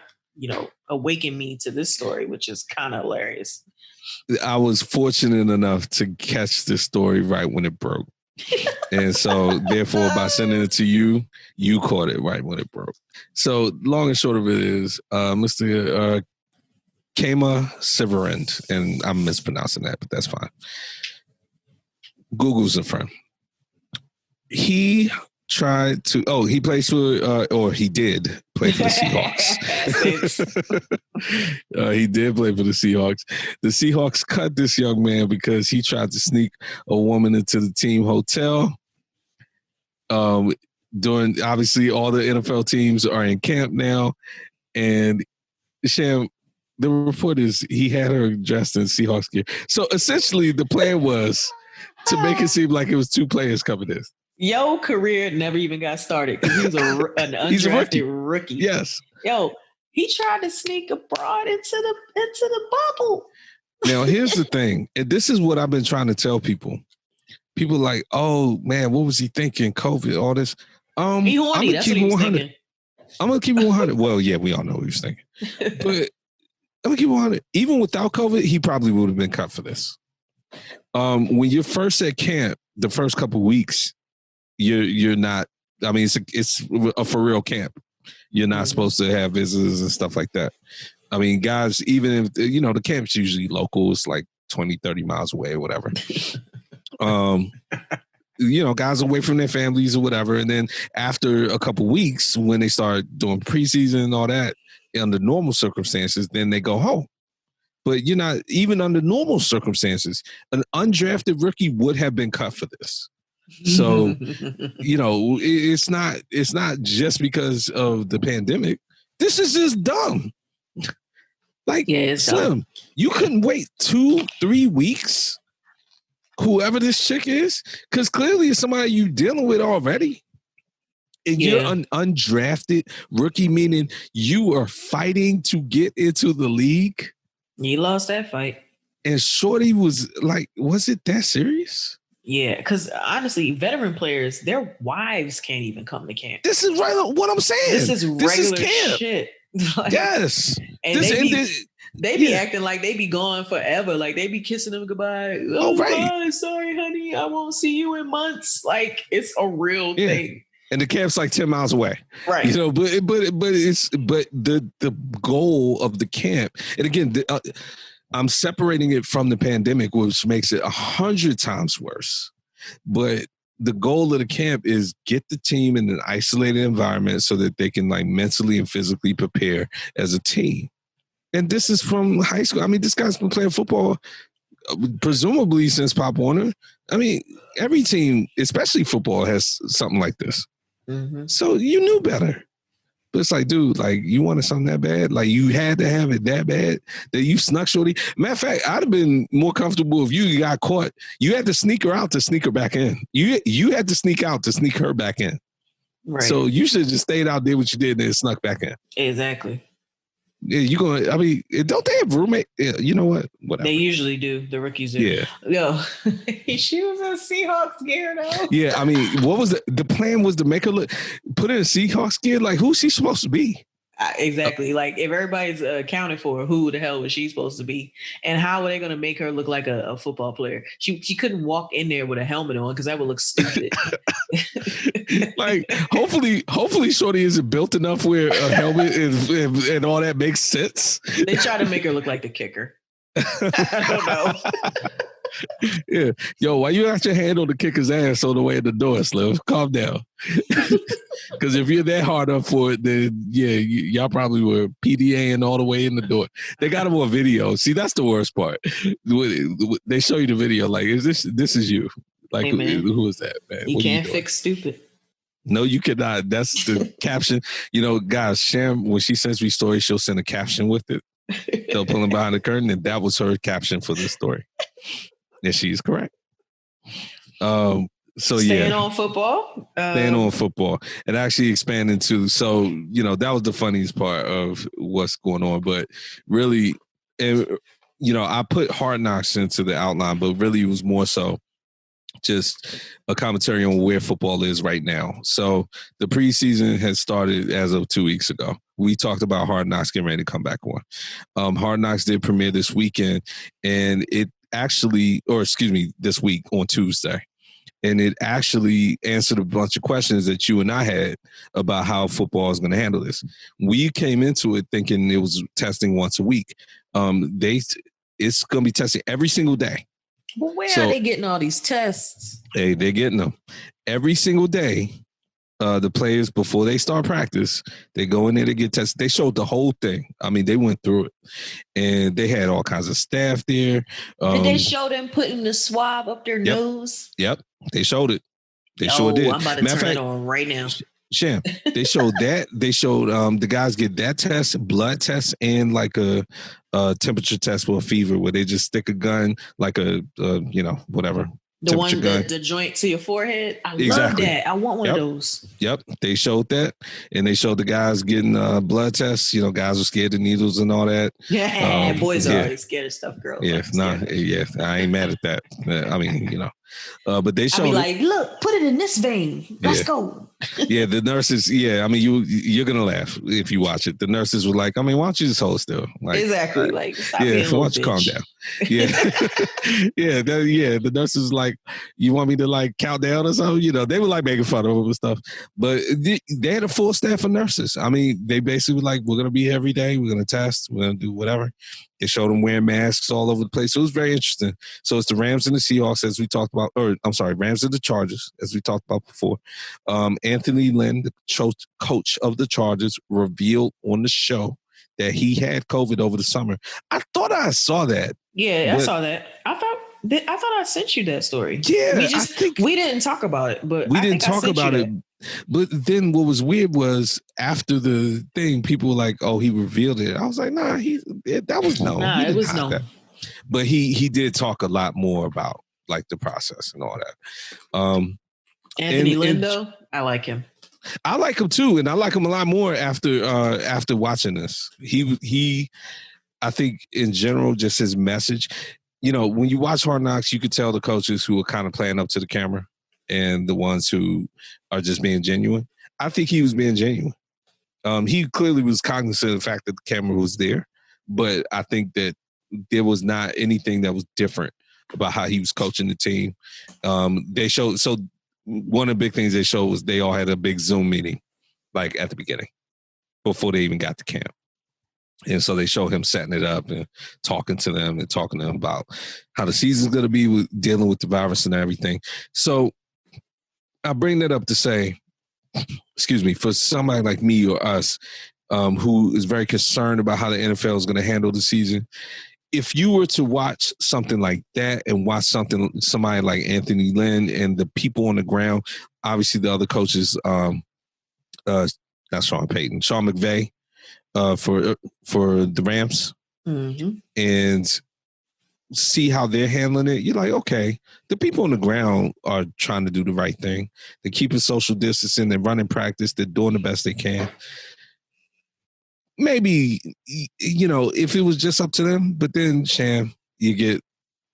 awakened me to this story, which is kind of hilarious. I was fortunate enough to catch this story right when it broke. And so therefore, by sending it to you, you caught it right when it broke. So long and short of it is, Mr. Kama Severand, and I'm mispronouncing that, but that's fine. Google's a friend. He tried to, he plays for, or he did play for the Seahawks. He did play for the Seahawks. The Seahawks cut this young man because he tried to sneak a woman into the team hotel. During, obviously, all the NFL teams are in camp now, and Sham, the report is he had her dressed in Seahawks gear. So essentially, the plan was to make it seem like it was two players coming in. Yo, career never even got started because he was an undrafted rookie. Yes. Yo, he tried to sneak abroad into the bubble. Now, here's the thing, and this is what I've been trying to tell people. People like, oh man, what was he thinking? COVID, all this. He horny. That's what he was thinking. I'm gonna keep it 100. Well, yeah, we all know what he was thinking, but I'm gonna keep it 100. Even without COVID, he probably would have been cut for this. When you're first at camp, the first couple of weeks, you're not. I mean, it's a for real camp. You're not supposed to have visitors and stuff like that. I mean, guys, even if the camp's usually local, it's like 20, 30 miles away or whatever. Guys away from their families or whatever. And then after a couple weeks, when they start doing preseason and all that, under normal circumstances, then they go home. But you're not, even under normal circumstances, an undrafted rookie would have been cut for this. So, it's not just because of the pandemic. This is just dumb. Like, it's Slim, dumb. You couldn't wait 2-3 weeks, whoever this chick is, because clearly it's somebody you're dealing with already. And you're an undrafted rookie, meaning you are fighting to get into the league. You lost that fight. And Shorty was like, was it that serious? Yeah, because honestly, veteran players, their wives can't even come to camp. This is right what I'm saying. This is regular shit. Like, yes. And they be acting like they be gone forever. Like they be kissing them goodbye. Right. Sorry, honey. I won't see you in months. Like it's a real thing. And the camp's like 10 miles away. Right. But the goal of the camp, and again, I'm separating it from the pandemic, which makes it 100 times worse. But the goal of the camp is get the team in an isolated environment so that they can like mentally and physically prepare as a team. And this is from high school. I mean, this guy's been playing football presumably since Pop Warner. I mean, every team, especially football, has something like this. Mm-hmm. So you knew better. But it's like, dude, like you wanted something that bad? Like you had to have it that bad that you snuck Shorty? Matter of fact, I'd have been more comfortable if you got caught. You had to sneak her out to sneak her back in. You had to sneak out to sneak her back in. Right. So you should have just stayed out, did what you did, and then snuck back in. Exactly. Yeah, you going? I mean, don't they have roommate? Yeah, you know what? Whatever. They usually do. The rookies do. Yeah. Yo, she was a Seahawks gear though. Yeah, I mean, what was the plan? Was to make her put in a Seahawks gear? Like, who's she supposed to be? Exactly. Like, if everybody's accounted for, who the hell was she supposed to be? And how are they going to make her look like a football player? She couldn't walk in there with a helmet on because that would look stupid. Like, hopefully, Shorty isn't built enough where a helmet and all that makes sense. They try to make her look like the kicker. I don't know. Yeah. Yo, why you got your hand on the kicker's ass on the way in the door, Slim? Calm down. Because if you're that hard up for it, then yeah, y'all probably were PDAing all the way in the door. They got him on video. See, that's the worst part. They show you the video. Like, this is you? Like, hey, who is that, man? You can't fix stupid. No, you cannot. That's the caption. You know, guys, Sham, when she sends me stories, she'll send a caption with it. They'll pull him behind the curtain, and that was her caption for this story. And she's correct. So staying on football. Staying on football. And actually expanding to, so, you know, that was the funniest part of what's going on. But really, you know, I put Hard Knocks into the outline, but really it was more so just a commentary on where football is right now. So the preseason has started as of 2 weeks ago. We talked about Hard Knocks getting ready to come back on. Hard Knocks did premiere this weekend, and it actually, this week on Tuesday. And it actually answered a bunch of questions that you and I had about how football is going to handle this. We came into it thinking it was testing once a week. It's going to be testing every single day. Well, where are they getting all these tests? They're getting them every single day. The players, before they start practice, they go in there to get tested. They showed the whole thing. I mean, they went through it. And they had all kinds of staff there. Did they show them putting the swab up their nose? Yep. They showed it. They sure did. I'm about to turn it on right now. Sham, they showed that. They showed the guys get that test, blood test, and like a temperature test for a fever, where they just stick a gun, like a whatever. The one, the joint to your forehead. I love that. I want one of those. Yep. They showed that. And they showed the guys getting blood tests. You know, guys were scared of needles and all that. Yeah, boys are always scared of stuff, girls. Yeah, I ain't mad at that. I mean, you know. But they showed. I'll be like, look, put it in this vein. Let's go. Yeah, the nurses. Yeah, I mean, you're gonna laugh if you watch it. The nurses were like, I mean, why don't you just hold still? Like, exactly. Like, stop being so why don't you calm down? Yeah, the nurses was like, you want me to like count down or something? You know, they were like making fun of them and stuff. But they had a full staff of nurses. I mean, they basically were like, we're gonna be here every day. We're gonna test. We're gonna do whatever. They showed them wearing masks all over the place. So it was very interesting. So it's the Rams and the Seahawks, as we talked about, Rams and the Chargers, as we talked about before. Anthony Lynn, the coach of the Chargers, revealed on the show that he had COVID over the summer. I thought I saw that. Yeah, I saw that. I thought I sent you that story. Yeah, we didn't talk about it, but we didn't talk about it. But then what was weird was after the thing, people were like, "Oh, he revealed it." I was like, "Nah, that was known." Nah, it was known. But he did talk a lot more about like the process and all that. Anthony Lynn, though, I like him. I like him too, and I like him a lot more after watching this. He, I think in general, just his message. You know, when you watch Hard Knocks, you could tell the coaches who are kind of playing up to the camera and the ones who are just being genuine. I think he was being genuine. He clearly was cognizant of the fact that the camera was there, but I think that there was not anything that was different about how he was coaching the team. They showed, so one of the big things they showed was they all had a big Zoom meeting, like at the beginning, before they even got to camp. And so they show him setting it up and talking to them about how the season's going to be dealing with the virus and everything. So I bring that up to say, for somebody like me or us who is very concerned about how the NFL is going to handle the season, if you were to watch something like that and watch somebody like Anthony Lynn and the people on the ground, obviously the other coaches, not Sean Payton, Sean McVay, for the Rams, and see how they're handling it, you're like, okay, the people on the ground are trying to do the right thing. They're keeping social distancing. They're running practice. They're doing the best they can. Maybe, if it was just up to them, but then, Sham, you get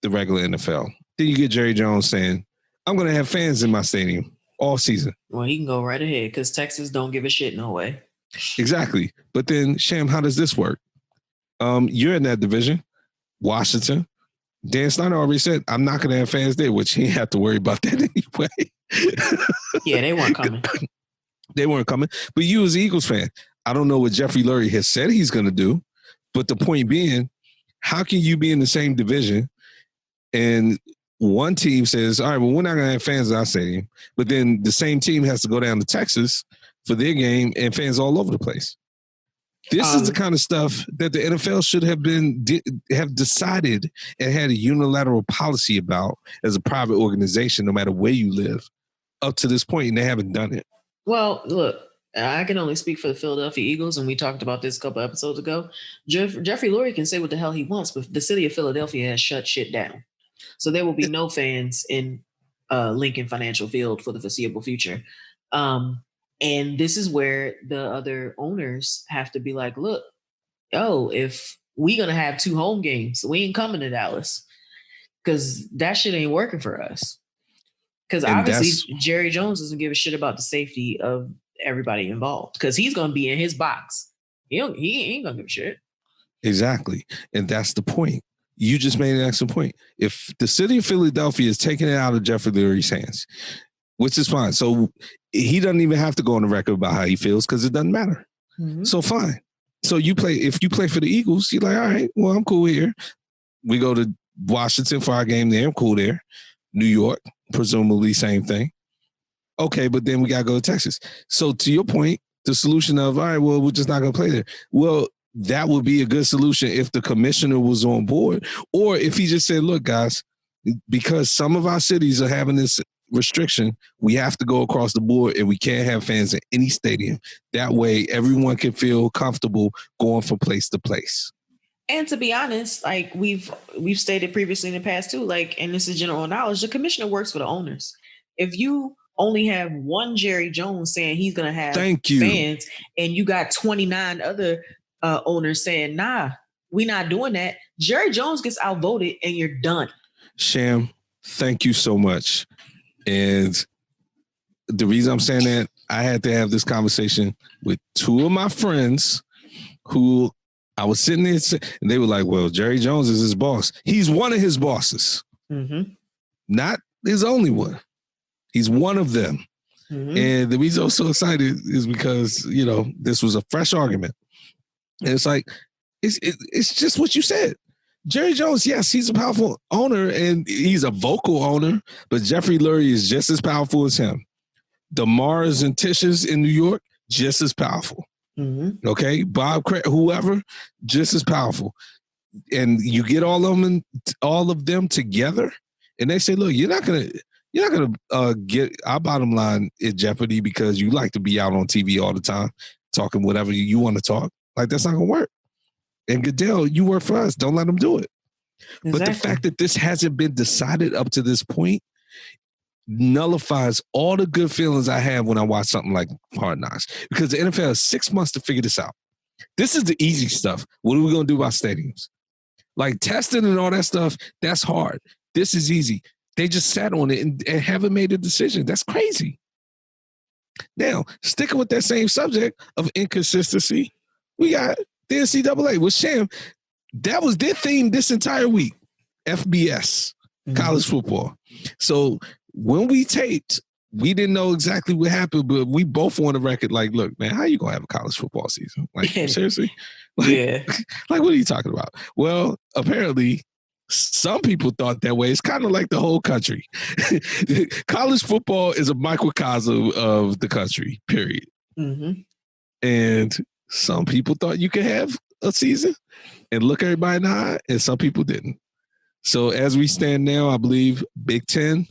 the regular NFL. Then you get Jerry Jones saying, I'm going to have fans in my stadium all season. Well, he can go right ahead because Texas don't give a shit no way. Exactly. But then, Sham, how does this work? You're in that division. Washington. Dan Snyder already said, I'm not going to have fans there, which he didn't have to worry about that anyway. Yeah, they weren't coming. They weren't coming. But you as an Eagles fan, I don't know what Jeffrey Lurie has said he's going to do. But the point being, how can you be in the same division and one team says, all right, well, we're not going to have fans in our stadium, but then the same team has to go down to Texas for their game and fans all over the place? This is the kind of stuff that the NFL should have decided and had a unilateral policy about as a private organization, no matter where you live, up to this point, and they haven't done it. Well, look, I can only speak for the Philadelphia Eagles, and we talked about this a couple episodes ago. Jeffrey Lurie can say what the hell he wants, but the city of Philadelphia has shut shit down. So there will be no fans in Lincoln Financial Field for the foreseeable future. And this is where the other owners have to be like, look, if we're going to have 2 home games, we ain't coming to Dallas because that shit ain't working for us. Because obviously Jerry Jones doesn't give a shit about the safety of everybody involved because he's going to be in his box. He ain't going to give a shit. Exactly. And that's the point. You just made an excellent point. If the city of Philadelphia is taking it out of Jeffrey Lurie's hands, which is fine. So he doesn't even have to go on the record about how he feels because it doesn't matter. Mm-hmm. So fine. So if you play for the Eagles, you're like, all right, well, I'm cool here. We go to Washington for our game there. I'm cool there. New York, presumably same thing. Okay, but then we got to go to Texas. So to your point, the solution of, all right, well, we're just not going to play there. Well, that would be a good solution if the commissioner was on board, or if he just said, look, guys, because some of our cities are having this restriction, we have to go across the board and we can't have fans in any stadium. That way everyone can feel comfortable going from place to place. And to be honest, like we've stated previously in the past too, like, and this is general knowledge, the commissioner works for the owners. If you only have one Jerry Jones saying he's going to have fans and you got 29 other owners saying, nah, we're not doing that, Jerry Jones gets outvoted and you're done. Sham, thank you so much. And the reason I'm saying that, I had to have this conversation with 2 of my friends who I was sitting there and they were like, well, Jerry Jones is his boss. He's one of his bosses. Mm-hmm. Not his only one. He's one of them. Mm-hmm. And the reason I was so excited is because, this was a fresh argument. And it's like, it's just what you said. Jerry Jones, yes, he's a powerful owner and he's a vocal owner, but Jeffrey Lurie is just as powerful as him. The Mars and Tishes in New York, just as powerful. Mm-hmm. Okay, Bob, whoever, just as powerful. And you get all of them together, and they say, "Look, you're not gonna get our bottom line in jeopardy because you like to be out on TV all the time talking whatever you want to talk. Like that's not gonna work." And Goodell, you work for us. Don't let them do it. Exactly. But the fact that this hasn't been decided up to this point nullifies all the good feelings I have when I watch something like Hard Knocks. Because the NFL has 6 months to figure this out. This is the easy stuff. What are we going to do about stadiums? Like testing and all that stuff, that's hard. This is easy. They just sat on it and haven't made a decision. That's crazy. Now, sticking with that same subject of inconsistency, we got the NCAA with Sham. That was their theme this entire week. FBS, college football. So when we taped, we didn't know exactly what happened, but we both on the record like, look, man, how you going to have a college football season? Like, seriously? Like, like, what are you talking about? Well, apparently some people thought that way. It's kind of like the whole country. College football is a microcosm of the country, period. Mm-hmm. And some people thought you could have a season and look everybody in the eye, and some people didn't. So as we stand now, I believe Big Ten,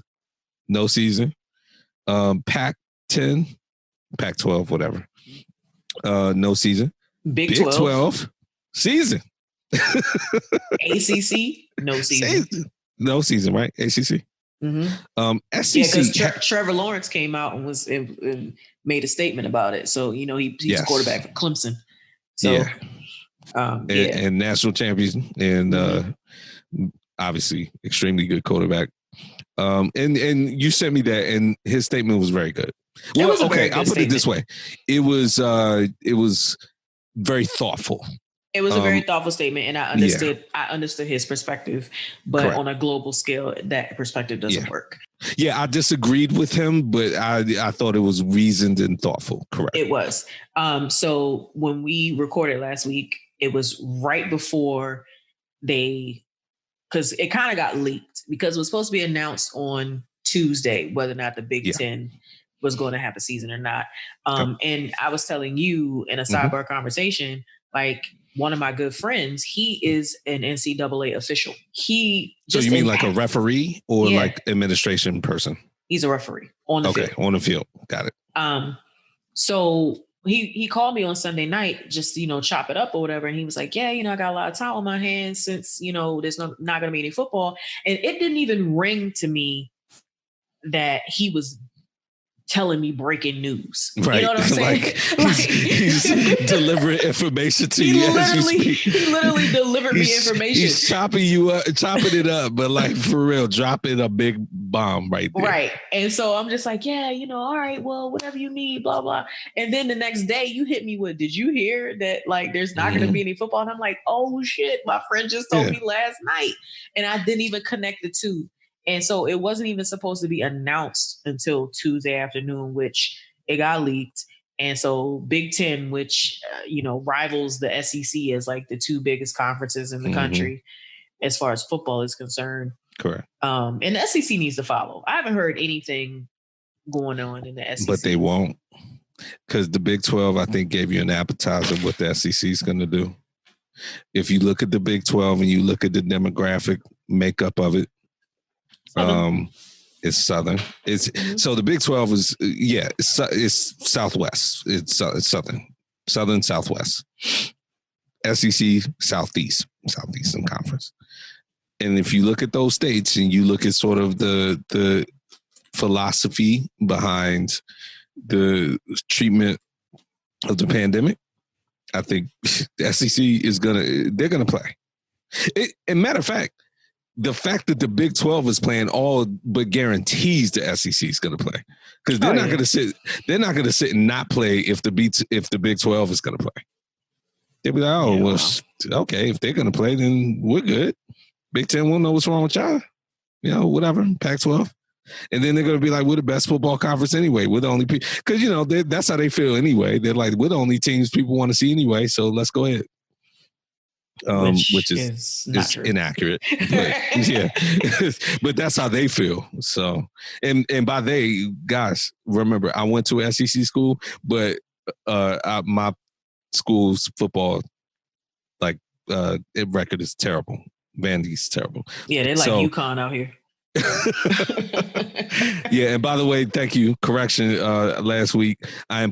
no season. Pac-10, Pac-12, whatever. No season. Big 12 season. ACC, no season. No season, right? ACC. Mm-hmm. SEC. Yeah, because Trevor Lawrence came out and made a statement about it. So he's a quarterback for Clemson. So and national champion and obviously extremely good quarterback. And you sent me that, and his statement was very good. Well, I'll put it this way: it was very thoughtful. It was a very thoughtful statement, and I understood his perspective, but correct. On a global scale, that perspective doesn't work. Yeah, I disagreed with him, but I thought it was reasoned and thoughtful. Correct. It was. So when we recorded last week, it was right before because it kind of got leaked because it was supposed to be announced on Tuesday whether or not the Big Ten was going to have a season or not. And I was telling you in a sidebar conversation, like, one of my good friends, he is an NCAA official. So you mean like a referee or like administration person? He's a referee on the field. Okay, on the field. Got it. So he called me on Sunday night, just, chop it up or whatever. And he was like, yeah, I got a lot of time on my hands since, there's not going to be any football. And it didn't even ring to me that he was telling me breaking news. Right. You know what I'm saying? He's delivering information to you as you speak. He literally delivered me information. He's chopping it up, but like for real, dropping a big bomb right there. Right. And so I'm just like, yeah, all right, well, whatever you need, blah, blah. And then the next day you hit me with, did you hear that like there's not going to be any football? And I'm like, oh shit, my friend just told me last night. And I didn't even connect the two. And so it wasn't even supposed to be announced until Tuesday afternoon, which it got leaked. And so Big Ten, which, rivals the SEC as like the two biggest conferences in the country as far as football is concerned. Correct. And the SEC needs to follow. I haven't heard anything going on in the SEC. But they won't. Because the Big 12, I think, gave you an appetizer of what the SEC is going to do. If you look at the Big 12 and you look at the demographic makeup of it, it's Southern. It's so the Big 12 is it's Southwest. It's Southern Southwest. SEC Southeastern Conference. And if you look at those states and you look at sort of the philosophy behind the treatment of the pandemic, I think the SEC they're gonna play. And matter of fact, the fact that the Big 12 is playing all but guarantees the SEC is going to play because they're not going to sit. They're not going to sit and not play if the Big 12 is going to play. They'll be like, okay, if they're going to play, then we're good. Big 10 won't know what's wrong with y'all. Whatever. Pac-12, and then they're going to be like, we're the best football conference anyway. We're the only people because that's how they feel anyway. They're like, we're the only teams people want to see anyway. So let's go ahead. Which is inaccurate, but, but that's how they feel. So, and by they guys, remember, I went to an SEC school, but my school's football record is terrible. Vandy's terrible. Yeah, they're like UConn out here. Yeah, and by the way, thank you. Correction. Last week I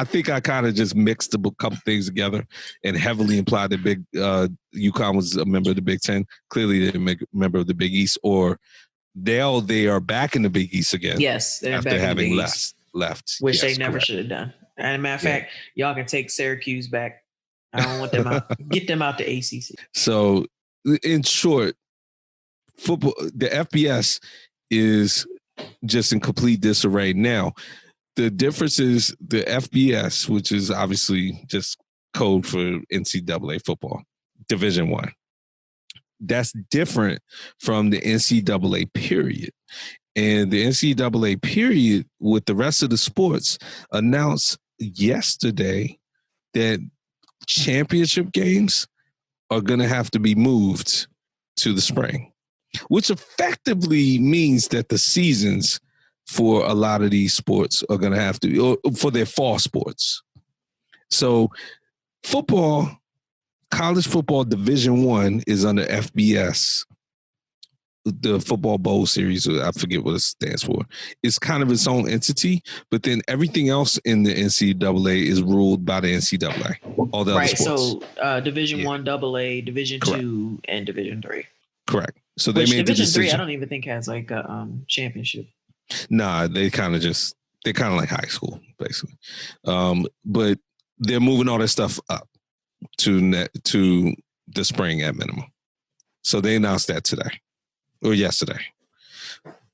think I kind of just mixed a couple things together and heavily implied that UConn was a member of the Big Ten. Clearly they didn't make a member of the Big East, or they are back in the Big East again. Yes, they're after back having in the Big East. left. Which they never should have done. And matter of fact, y'all can take Syracuse back. I don't want them out. Get them out the ACC. So in short, football, the FBS is just in complete disarray now. The difference is the FBS, which is obviously just code for NCAA football, Division I. That's different from the NCAA period. And the NCAA period with the rest of the sports announced yesterday that championship games are going to have to be moved to the spring, which effectively means that the seasons for a lot of these sports are going to have to, or for their fall sports. So football, college football Division I is under FBS the football bowl series, I forget what it stands for. It's kind of its own entity, but then everything else in the NCAA is ruled by the NCAA. All the other sports. So Division 1 AA, Division 2, and Division 3. Correct. So they made Division the decision. 3, I don't even think has like a championship. Nah, they're kind of like high school, basically. But they're moving all that stuff up to the spring at minimum. So they announced that today or yesterday.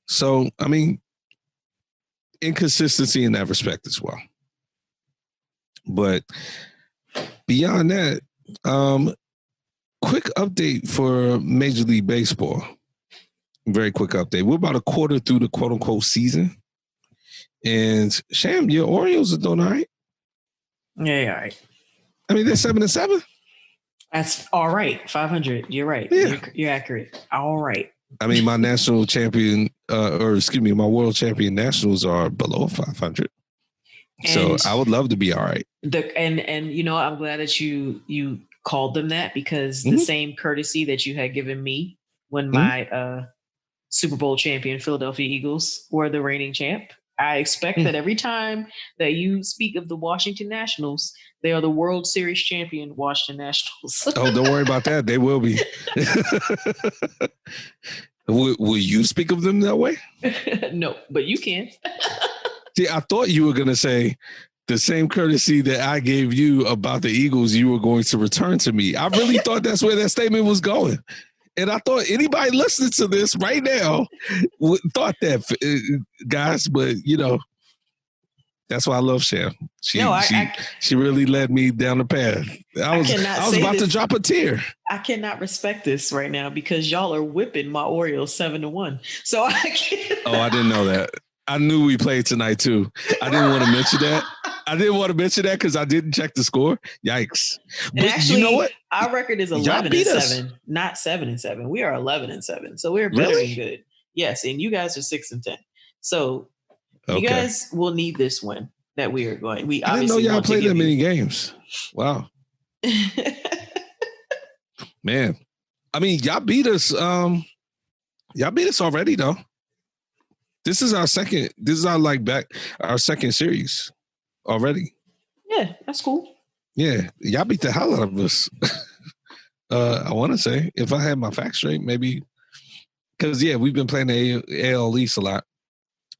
So, I mean, inconsistency in that respect as well. But beyond that, quick update for Major League Baseball. Very quick update. We're about a quarter through the quote unquote season. And Sham, your Orioles are doing all right. Yeah, all right. I mean, they're 7-7. That's all right. 500. You're right. Yeah. You're accurate. All right. I mean, my national champion, my world champion nationals are below 500. So I would love to be all right. And I'm glad that you called them that, because the same courtesy that you had given me when my Super Bowl champion Philadelphia Eagles were the reigning champ. I expect that every time that you speak of the Washington Nationals, they are the World Series champion Washington Nationals. Oh, don't worry about that. They will be. Will you speak of them that way? No, but you can. See, I thought you were going to say the same courtesy that I gave you about the Eagles, you were going to return to me. I really thought that's where that statement was going. And I thought anybody listening to this right now thought that, guys, but that's why I love Sham. She really led me down the path. I was about to drop a tear. I cannot respect this right now because y'all are whipping my Orioles 7-1. So I can't. Oh, I didn't know that. I knew we played tonight too. I didn't want to mention that. Because I didn't check the score. Yikes. But actually, you know what? Our record is 11-7, not 7-7. We are 11-7. So we're better than good. Yes. And you guys are 6-10. So you guys will need this win that we are going. I didn't know y'all played that many games. Wow. Man. I mean, y'all beat us. Y'all beat us already though. This is our second series already. Yeah, that's cool. Yeah, y'all beat the hell out of us. I want to say, if I had my facts straight, maybe. Because, we've been playing the AL East a lot.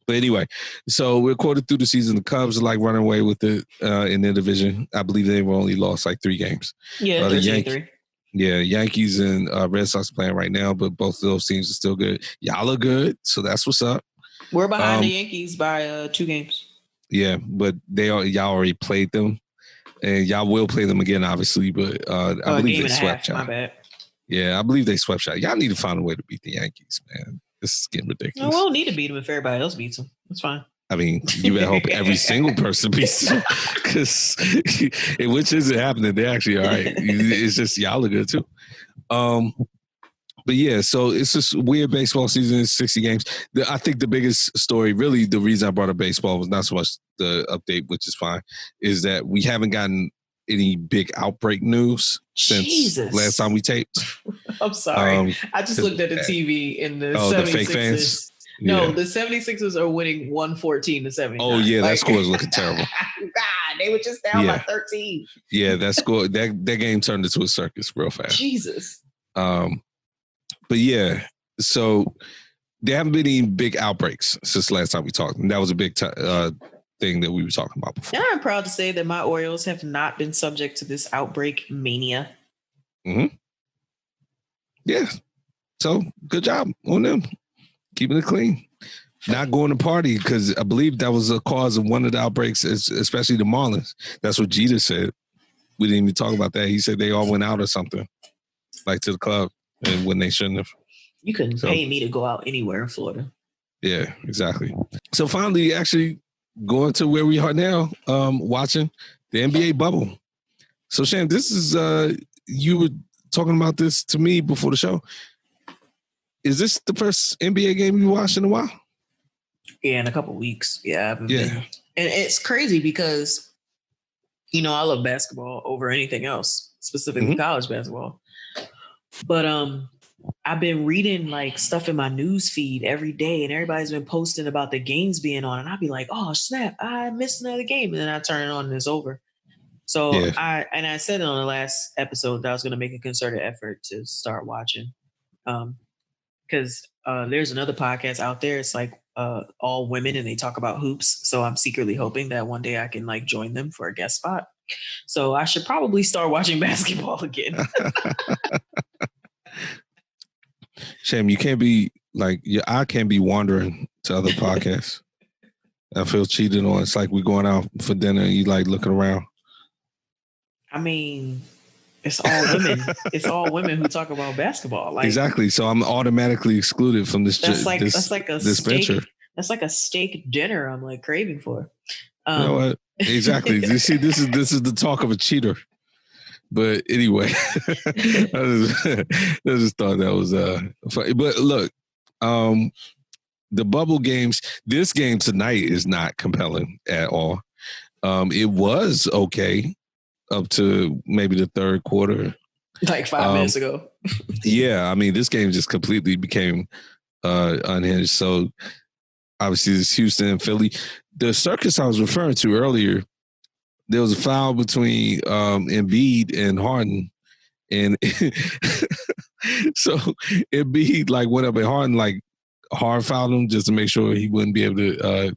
But anyway, so we're quarter through the season. The Cubs are like running away with it in their division. I believe they've only lost like 3 games. Yeah, 13-3. Yeah, Yankees and Red Sox playing right now, but both of those teams are still good. Y'all are good, so that's what's up. We're behind the Yankees by 2 games. Yeah, but y'all already played them, and y'all will play them again, obviously. But I believe they swept y'all. My bad. Yeah, I believe they swept y'all. Y'all need to find a way to beat the Yankees, man. This is getting ridiculous. No, we don't need to beat them if everybody else beats them. That's fine. I mean, you better hope every single person beats them, because which isn't happening. They're actually all right. It's just y'all are good too. But yeah, so it's just weird baseball season, 60 games. I think the biggest story, really the reason I brought up baseball was not so much the update, which is fine, is that we haven't gotten any big outbreak news since last time we taped. I'm sorry. I just looked at the TV and the 76ers. The fake fans? No, the 76ers are winning 114-79. Oh, yeah, that score is looking terrible. God, they were just down by 13. Yeah, that score, that game turned into a circus real fast. Jesus. But yeah, so there haven't been any big outbreaks since the last time we talked. And that was a big thing that we were talking about before. And I'm proud to say that my Orioles have not been subject to this outbreak mania. Mm-hmm. Yeah. So good job on them. Keeping it clean. Not going to party, because I believe that was a cause of one of the outbreaks, especially the Marlins. That's what Jeter said. We didn't even talk about that. He said they all went out or something, like to the club, and when they shouldn't have. You couldn't pay me to go out anywhere in Florida. Yeah, exactly. So finally, actually going to where we are now, watching the NBA bubble. So Shane, this is you were talking about this to me before the show. Is this the first NBA game you watched in a while? Yeah, in a couple of weeks. Yeah. And it's crazy because, I love basketball over anything else, specifically college basketball. But I've been reading like stuff in my news feed every day, and everybody's been posting about the games being on, and I'd be like, "Oh snap! I missed another game," and then I turn it on and it's over. So Yeah. I said on the last episode that I was going to make a concerted effort to start watching, because there's another podcast out there. It's like all women, and they talk about hoops. So I'm secretly hoping that one day I can like join them for a guest spot. So I should probably start watching basketball again. Shame you can't be like your eye can't be wandering to other podcasts. I feel cheated on. It's like we're going out for dinner and you like looking around. I mean, it's all women. It's all women who talk about basketball. Like, exactly. So I'm automatically excluded from this. That's like a steak. venture. That's like a steak dinner. I'm like craving for. You know what? Exactly. You see, this is the talk of a cheater. But anyway, I just thought that was funny. But look, the bubble games. This game tonight is not compelling at all. It was okay up to maybe the third quarter. Like 5 minutes ago. Yeah, I mean, this game just completely became unhinged. So obviously, it's Houston and Philly. The circus I was referring to earlier, there was a foul between Embiid and Harden, and so Embiid like went up and Harden like hard fouled him just to make sure he wouldn't be able to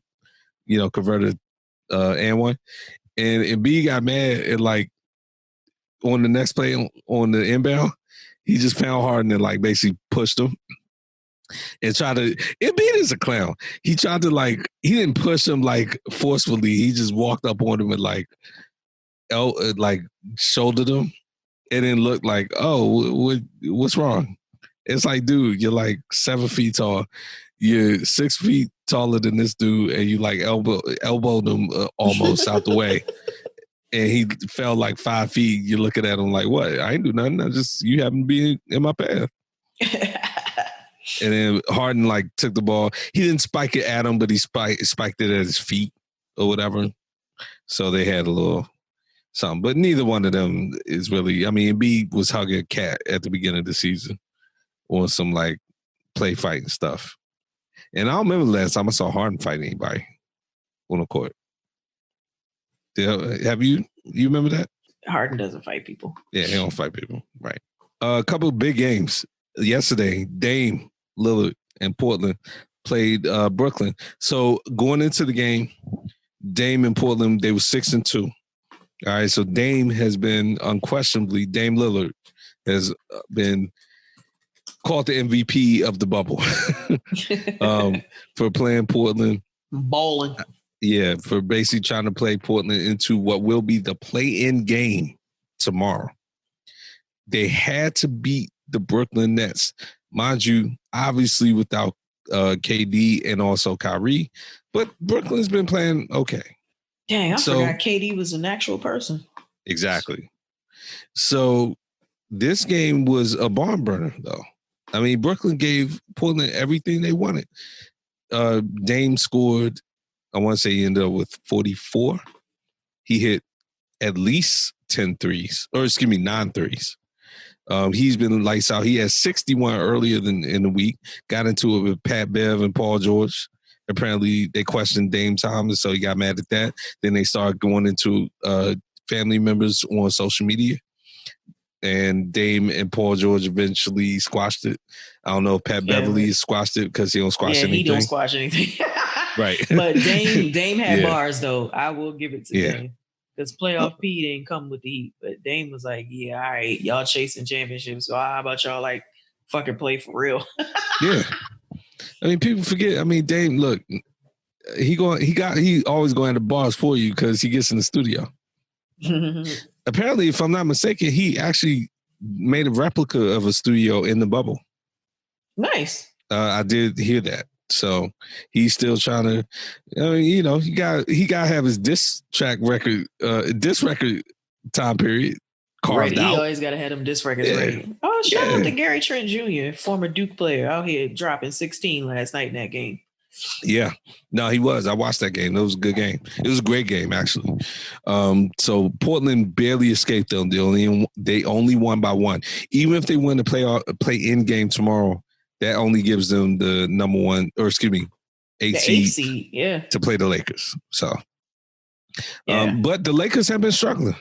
convert a and one. And Embiid got mad and like on the next play on the inbound, he just found Harden and like basically pushed him and tried to. Embiid is a clown. He tried to like he didn't push him like forcefully. He just walked up on him and like shouldered him, and then looked like, oh, what's wrong? It's like, dude, you're like 7 feet tall. You're 6 feet taller than this dude, and you like elbowed him almost out the way. And he fell like 5 feet. You're looking at him like, what? I ain't do nothing. You happen to be in my path. And then Harden like took the ball. He didn't spike it at him, but he spiked it at his feet or whatever. So they had a little something. But neither one of them is really. I mean, Embiid was hugging a cat at the beginning of the season on some like play fighting stuff. And I don't remember the last time I saw Harden fight anybody on the court. Have you remember that? Harden doesn't fight people. Yeah, he don't fight people. Right. A couple of big games yesterday. Dame Lillard and Portland played Brooklyn. So going into the game, Dame and Portland, they were 6-2. All right. So Dame Lillard has been called the MVP of the bubble for playing Portland. Balling. Yeah, for basically trying to play Portland into what will be the play-in game tomorrow. They had to beat the Brooklyn Nets. Mind you, obviously without KD and also Kyrie, but Brooklyn's been playing okay. Dang, I forgot KD was an actual person. Exactly. So this game was a barn burner, though. I mean, Brooklyn gave Portland everything they wanted. Dame scored, I want to say he ended up with 44. He hit at least 9 threes. He's been lights out. He had 61 earlier in the week. Got into it with Pat Bev and Paul George. Apparently, they questioned Dame time, so he got mad at that. Then they started going into family members on social media. And Dame and Paul George eventually squashed it. I don't know if Pat Beverly squashed it because he don't squash anything. Yeah, he don't squash anything. Right. But Dame had bars, though. I will give it to Dame. Because playoff P didn't come with the heat. But Dame was like, yeah, all right, y'all chasing championships. So how about y'all like fucking play for real? Yeah. I mean, people forget. I mean, Dame, look, he always going to bars for you because he gets in the studio. Apparently, if I'm not mistaken, he actually made a replica of a studio in the bubble. Nice. I did hear that. So he's still trying to, I mean, you know, he got to have his diss record time period carved out. He always got to have them diss records ready. Oh, shout out to Gary Trent Jr., former Duke player, out here dropping 16 last night in that game. Yeah. No, he was. I watched that game. It was a good game. It was a great game, actually. So Portland barely escaped them. They only won by one. Even if they win the play-in game tomorrow, that only gives them the number one, or excuse me, eight seed, yeah, to play the Lakers. So, but the Lakers have been struggling.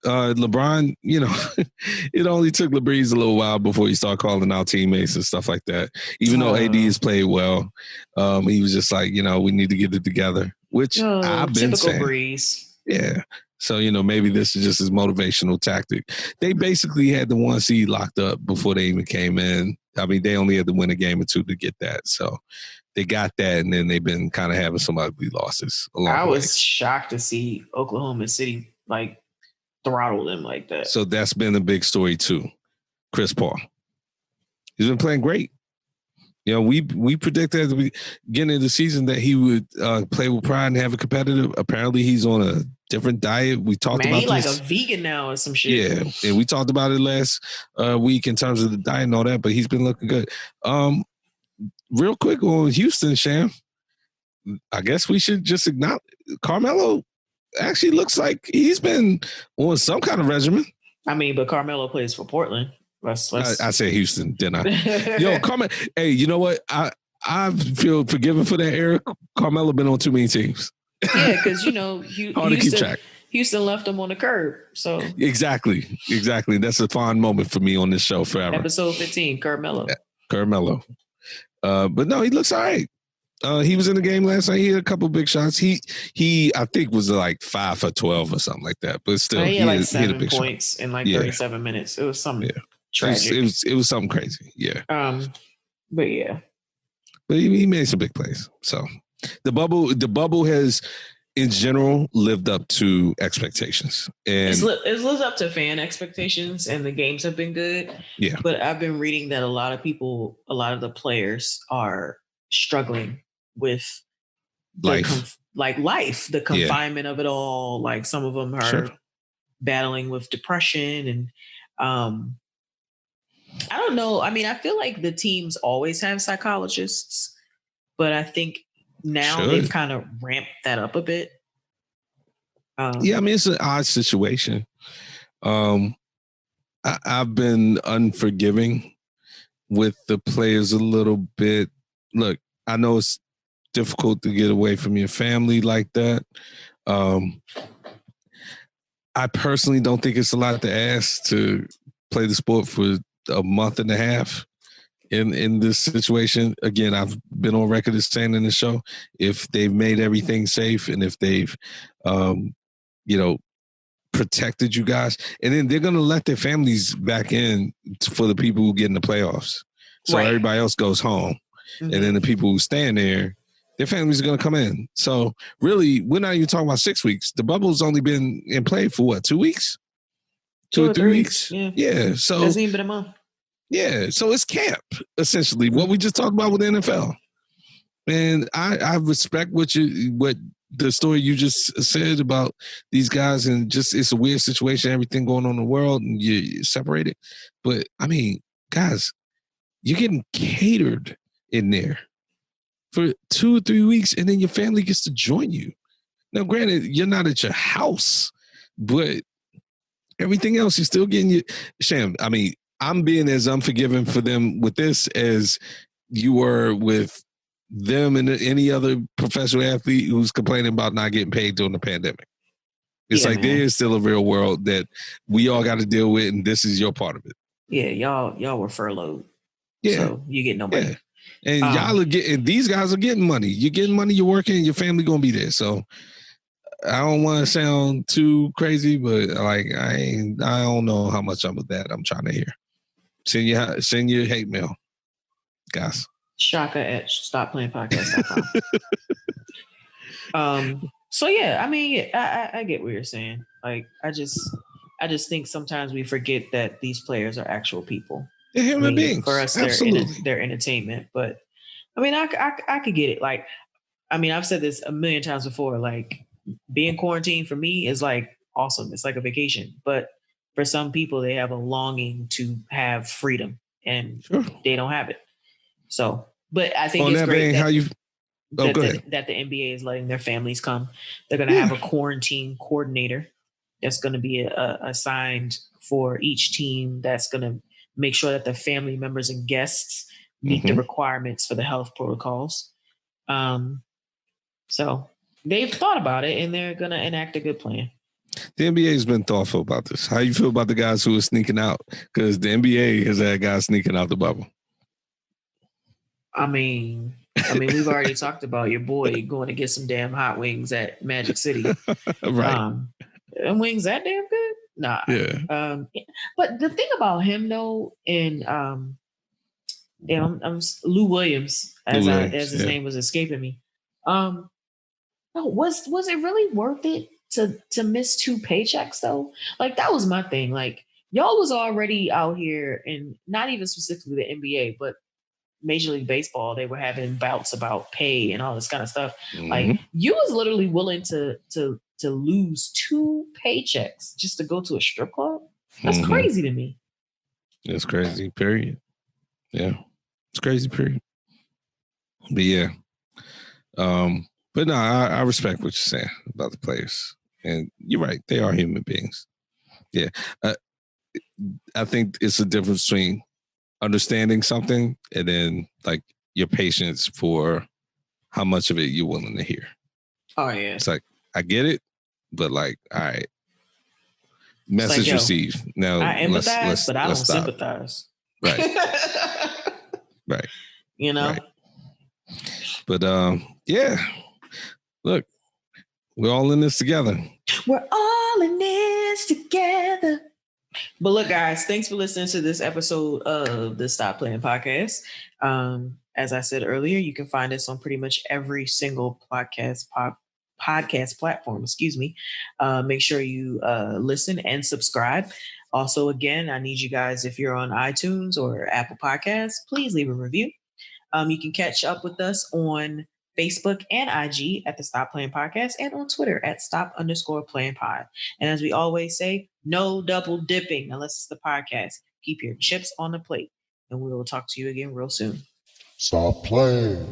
LeBron, it only took LeBreeze a little while before he started calling out teammates and stuff like that. Even though AD has played well, he was just like, we need to get it together, which I've been saying. Breeze. Yeah. So, maybe this is just his motivational tactic. They basically had the 1 seed locked up before they even came in. I mean, they only had to win a game or two to get that. So they got that, and then they've been kind of having some ugly losses along the way. I was shocked to see Oklahoma City, throttle them like that. So that's been a big story too. Chris Paul. He's been playing great. We predicted at the beginning of the season that he would play with pride and have a competitive. Apparently, he's on a different diet. We talked about this. He's like a vegan now or some shit. Yeah, and we talked about it last week in terms of the diet and all that, but he's been looking good. Real quick on Houston, Sham. I guess we should just acknowledge Carmelo actually looks like he's been on some kind of regimen. I mean, but Carmelo plays for Portland. I said Houston, didn't I? Yo, Carmelo. Hey, you know what? I feel forgiven for that era. Carmelo been on too many teams. Yeah, because hard to keep track. Houston left him on the curb. So exactly. That's a fond moment for me on this show forever. Episode 15, Carmelo. But no, he looks all right. He was in the game last night. He had a couple big shots. He I think was like 5 for 12 or something like that. But still, he had 7 points in 37 minutes. It was something tragic. It was something crazy. Yeah. But yeah. But he made some big plays. So the bubble has, in general, lived up to expectations. And it's lived up to fan expectations, and the games have been good. Yeah. But I've been reading that a lot of the players are struggling with life, the confinement of it all. Like some of them are battling with depression, and I don't know. I mean, I feel like the teams always have psychologists, but I think now they've kind of ramped that up a bit. Yeah, I mean, it's an odd situation. I've been unforgiving with the players a little bit. Look, I know it's difficult to get away from your family like that. I personally don't think it's a lot to ask to play the sport for a month and a half in this situation. Again, I've been on record as saying in the show, if they've made everything safe and if they've, protected you guys, and then they're going to let their families back in for the people who get in the playoffs. So everybody else goes home. Mm-hmm. And then the people who stand there, their families are going to come in. So really, we're not even talking about 6 weeks. The bubble's only been in play for what, 2 weeks? 2 or 3 weeks? Yeah. So hasn't even been a month. Yeah. So it's camp, essentially, what we just talked about with the NFL. And I respect what the story you just said about these guys, and just it's a weird situation, everything going on in the world, and you're separated. But I mean, guys, you're getting catered in there for 2 or 3 weeks, and then your family gets to join you. Now, granted, you're not at your house, but everything else, you're still getting your Sham. I mean, I'm being as unforgiving for them with this as you were with them and any other professional athlete who's complaining about not getting paid during the pandemic. It's there is still a real world that we all got to deal with, and this is your part of it. Yeah, y'all were furloughed. Yeah. So you get no money. Yeah. And y'all are getting, these guys are getting money. You're getting money, you're working, and your family gonna be there. So I don't want to sound too crazy, but I don't know how much of that I'm trying to hear. Send your hate mail, guys. Shaka at stopplayinpodcast.com. So yeah, I mean, I get what you're saying. Like, I just think sometimes we forget that these players are actual people. They're human beings. For us, they're entertainment. But I mean, I could get it. Like, I mean, I've said this a million times before. Like, being quarantined for me is like awesome. It's like a vacation. But for some people, they have a longing to have freedom, and they don't have it. So, but I think on it's that great. Vein, that the NBA is letting their families come. They're going to have a quarantine coordinator that's going to be assigned for each team. That's going to make sure that the family members and guests meet the requirements for the health protocols. So they've thought about it, and they're going to enact a good plan. The NBA has been thoughtful about this. How you feel about the guys who are sneaking out? Because the NBA has had guys sneaking out the bubble. I mean, we've already talked about your boy going to get some damn hot wings at Magic City. Right. And wings that damn good? Nah. Yeah. But the thing about him though, and I'm Lou Williams, as his name was escaping me. Was it really worth it to miss 2 paychecks though? Like, that was my thing. Like, y'all was already out here, and not even specifically the NBA, but Major League Baseball, they were having bouts about pay and all this kind of stuff. Like, you was literally willing to lose 2 paychecks just to go to a strip club. That's crazy to me. It's crazy, period. Yeah. It's crazy, period. But yeah. But no, I respect what you're saying about the players. And you're right. They are human beings. Yeah. I think it's a difference between understanding something and then like your patience for how much of it you're willing to hear. Oh yeah. It's like, I get it, but like, all right. Message like, received. Now I empathize, but I don't sympathize. Right. Right. You know? Right. But yeah. Look, we're all in this together. We're all in this together. But look, guys, thanks for listening to this episode of the Stop Playing Podcast. As I said earlier, you can find us on pretty much every single podcast platform. Make sure you listen and subscribe. Also, again, I need you guys, if you're on iTunes or Apple Podcasts, please leave a review. You can catch up with us on Facebook and IG at the Stop Playing Podcast, and on Twitter at stop_playing pod. And as we always say, no double dipping unless it's the podcast. Keep your chips on the plate, and we will talk to you again real soon. Stop playing.